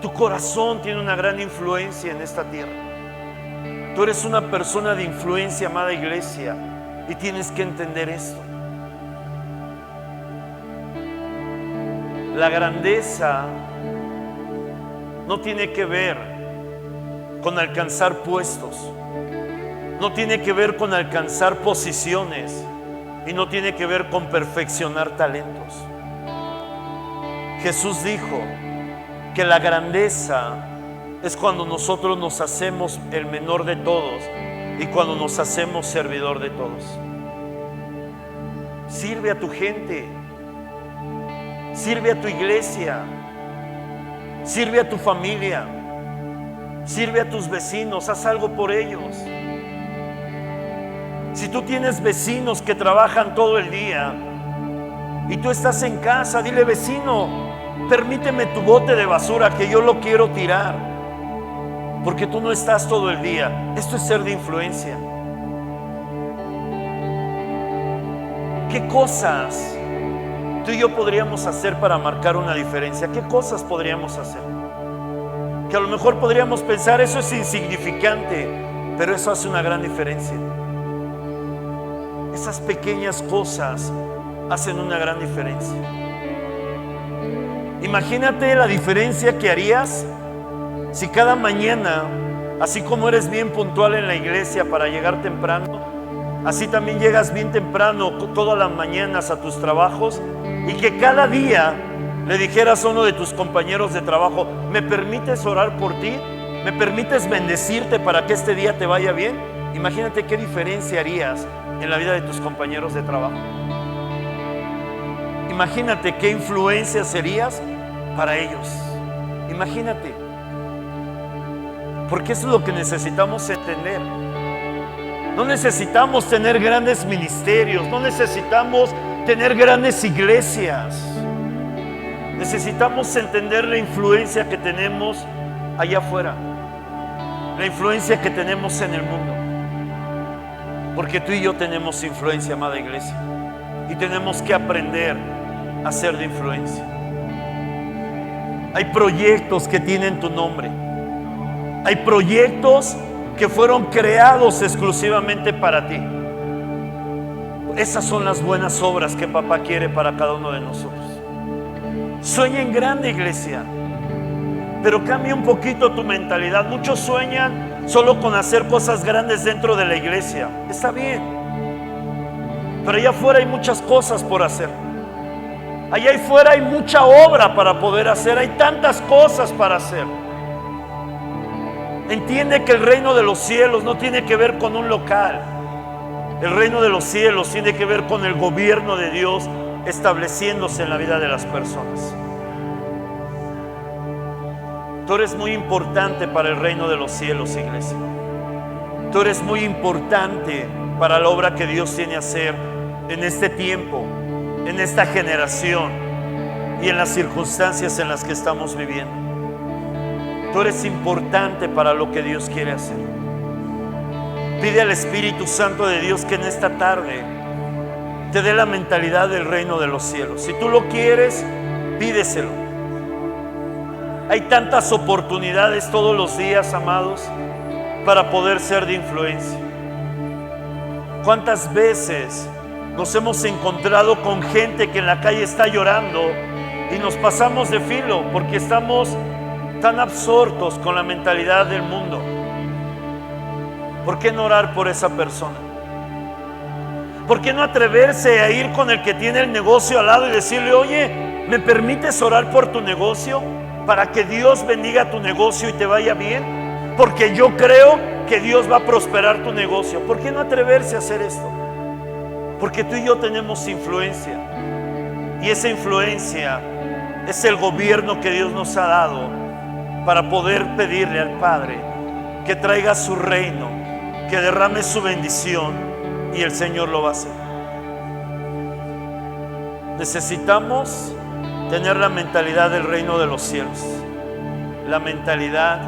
tu corazón tiene una gran influencia en esta tierra. Tú eres una persona de influencia, amada iglesia, y tienes que entender esto. La grandeza no tiene que ver con alcanzar puestos, no tiene que ver con alcanzar posiciones y no tiene que ver con perfeccionar talentos. Jesús dijo que la grandeza es cuando nosotros nos hacemos el menor de todos y cuando nos hacemos servidor de todos. Sirve a tu gente, sirve a tu iglesia, sirve a tu familia, sirve a tus vecinos, haz algo por ellos. Si tú tienes vecinos que trabajan todo el día y tú estás en casa, dile: vecino, permíteme tu bote de basura que yo lo quiero tirar. Porque tú no estás todo el día. Esto es ser de influencia. ¿Qué cosas tú y yo podríamos hacer para marcar una diferencia? ¿Qué cosas podríamos hacer? Que a lo mejor podríamos pensar, eso es insignificante, pero eso hace una gran diferencia. Esas pequeñas cosas hacen una gran diferencia. Imagínate la diferencia que harías si cada mañana, así como eres bien puntual en la iglesia para llegar temprano, así también llegas bien temprano todas las mañanas a tus trabajos, y que cada día le dijeras a uno de tus compañeros de trabajo: ¿me permites orar por ti? ¿Me permites bendecirte para que este día te vaya bien? Imagínate qué diferencia harías en la vida de tus compañeros de trabajo. Imagínate qué influencia serías para ellos. Imagínate. Porque eso es lo que necesitamos entender. No necesitamos tener grandes ministerios, no necesitamos tener grandes iglesias. Necesitamos entender la influencia que tenemos allá afuera, la influencia que tenemos en el mundo. Porque tú y yo tenemos influencia, amada iglesia, y tenemos que aprender a ser de influencia. Hay proyectos que tienen tu nombre. Hay proyectos que fueron creados exclusivamente para ti. Esas son las buenas obras que papá quiere para cada uno de nosotros. Sueña en grande, iglesia, pero cambia un poquito tu mentalidad. Muchos sueñan solo con hacer cosas grandes dentro de la iglesia. Está bien, pero allá afuera hay muchas cosas por hacer. Allá afuera hay mucha obra para poder hacer. Hay tantas cosas para hacer. Entiende que el reino de los cielos no tiene que ver con un local. El reino de los cielos tiene que ver con el gobierno de Dios estableciéndose en la vida de las personas. Tú eres muy importante para el reino de los cielos, iglesia. Tú eres muy importante para la obra que Dios tiene a hacer en este tiempo, en esta generación. y en las circunstancias en las que estamos viviendo. Tú eres importante para lo que Dios quiere hacer. Pide al Espíritu Santo de Dios que en esta tarde te dé la mentalidad del reino de los cielos. Si tú lo quieres, pídeselo. Hay tantas oportunidades todos los días, amados, para poder ser de influencia. ¿Cuántas veces nos hemos encontrado con gente que en la calle está llorando y nos pasamos de filo porque estamos tan absortos con la mentalidad del mundo? ¿Por qué no orar por esa persona? ¿Por qué no atreverse a ir con el que tiene el negocio al lado y decirle: oye, ¿me permites orar por tu negocio para que Dios bendiga tu negocio y te vaya bien? Porque yo creo que Dios va a prosperar tu negocio. ¿Por qué no atreverse a hacer esto? Porque tú y yo tenemos influencia, y esa influencia es el gobierno que Dios nos ha dado para poder pedirle al Padre que traiga su reino, que derrame su bendición, y el Señor lo va a hacer. Necesitamos tener la mentalidad del reino de los cielos, la mentalidad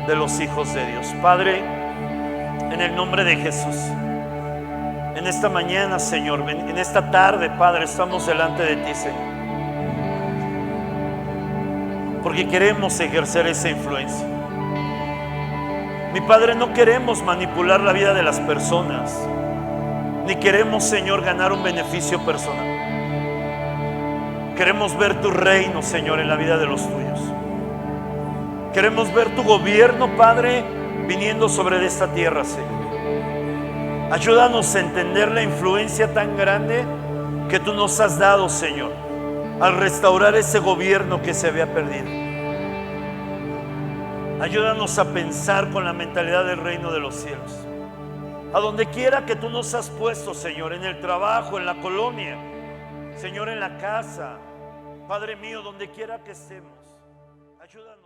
de los hijos de Dios. Padre, en el nombre de Jesús, en esta mañana, Señor, en esta tarde, Padre, estamos delante de ti, Señor, porque queremos ejercer esa influencia. Mi Padre, no queremos manipular la vida de las personas, ni queremos, Señor, ganar un beneficio personal. Queremos ver tu reino, Señor, en la vida de los tuyos. Queremos ver tu gobierno, Padre, viniendo sobre esta tierra, Señor. Ayúdanos a entender la influencia tan grande que tú nos has dado, Señor, al restaurar ese gobierno que se había perdido. Ayúdanos a pensar con la mentalidad del reino de los cielos. A donde quiera que tú nos has puesto, Señor, en el trabajo, en la colonia, Señor, en la casa, Padre mío, donde quiera que estemos, ayúdanos.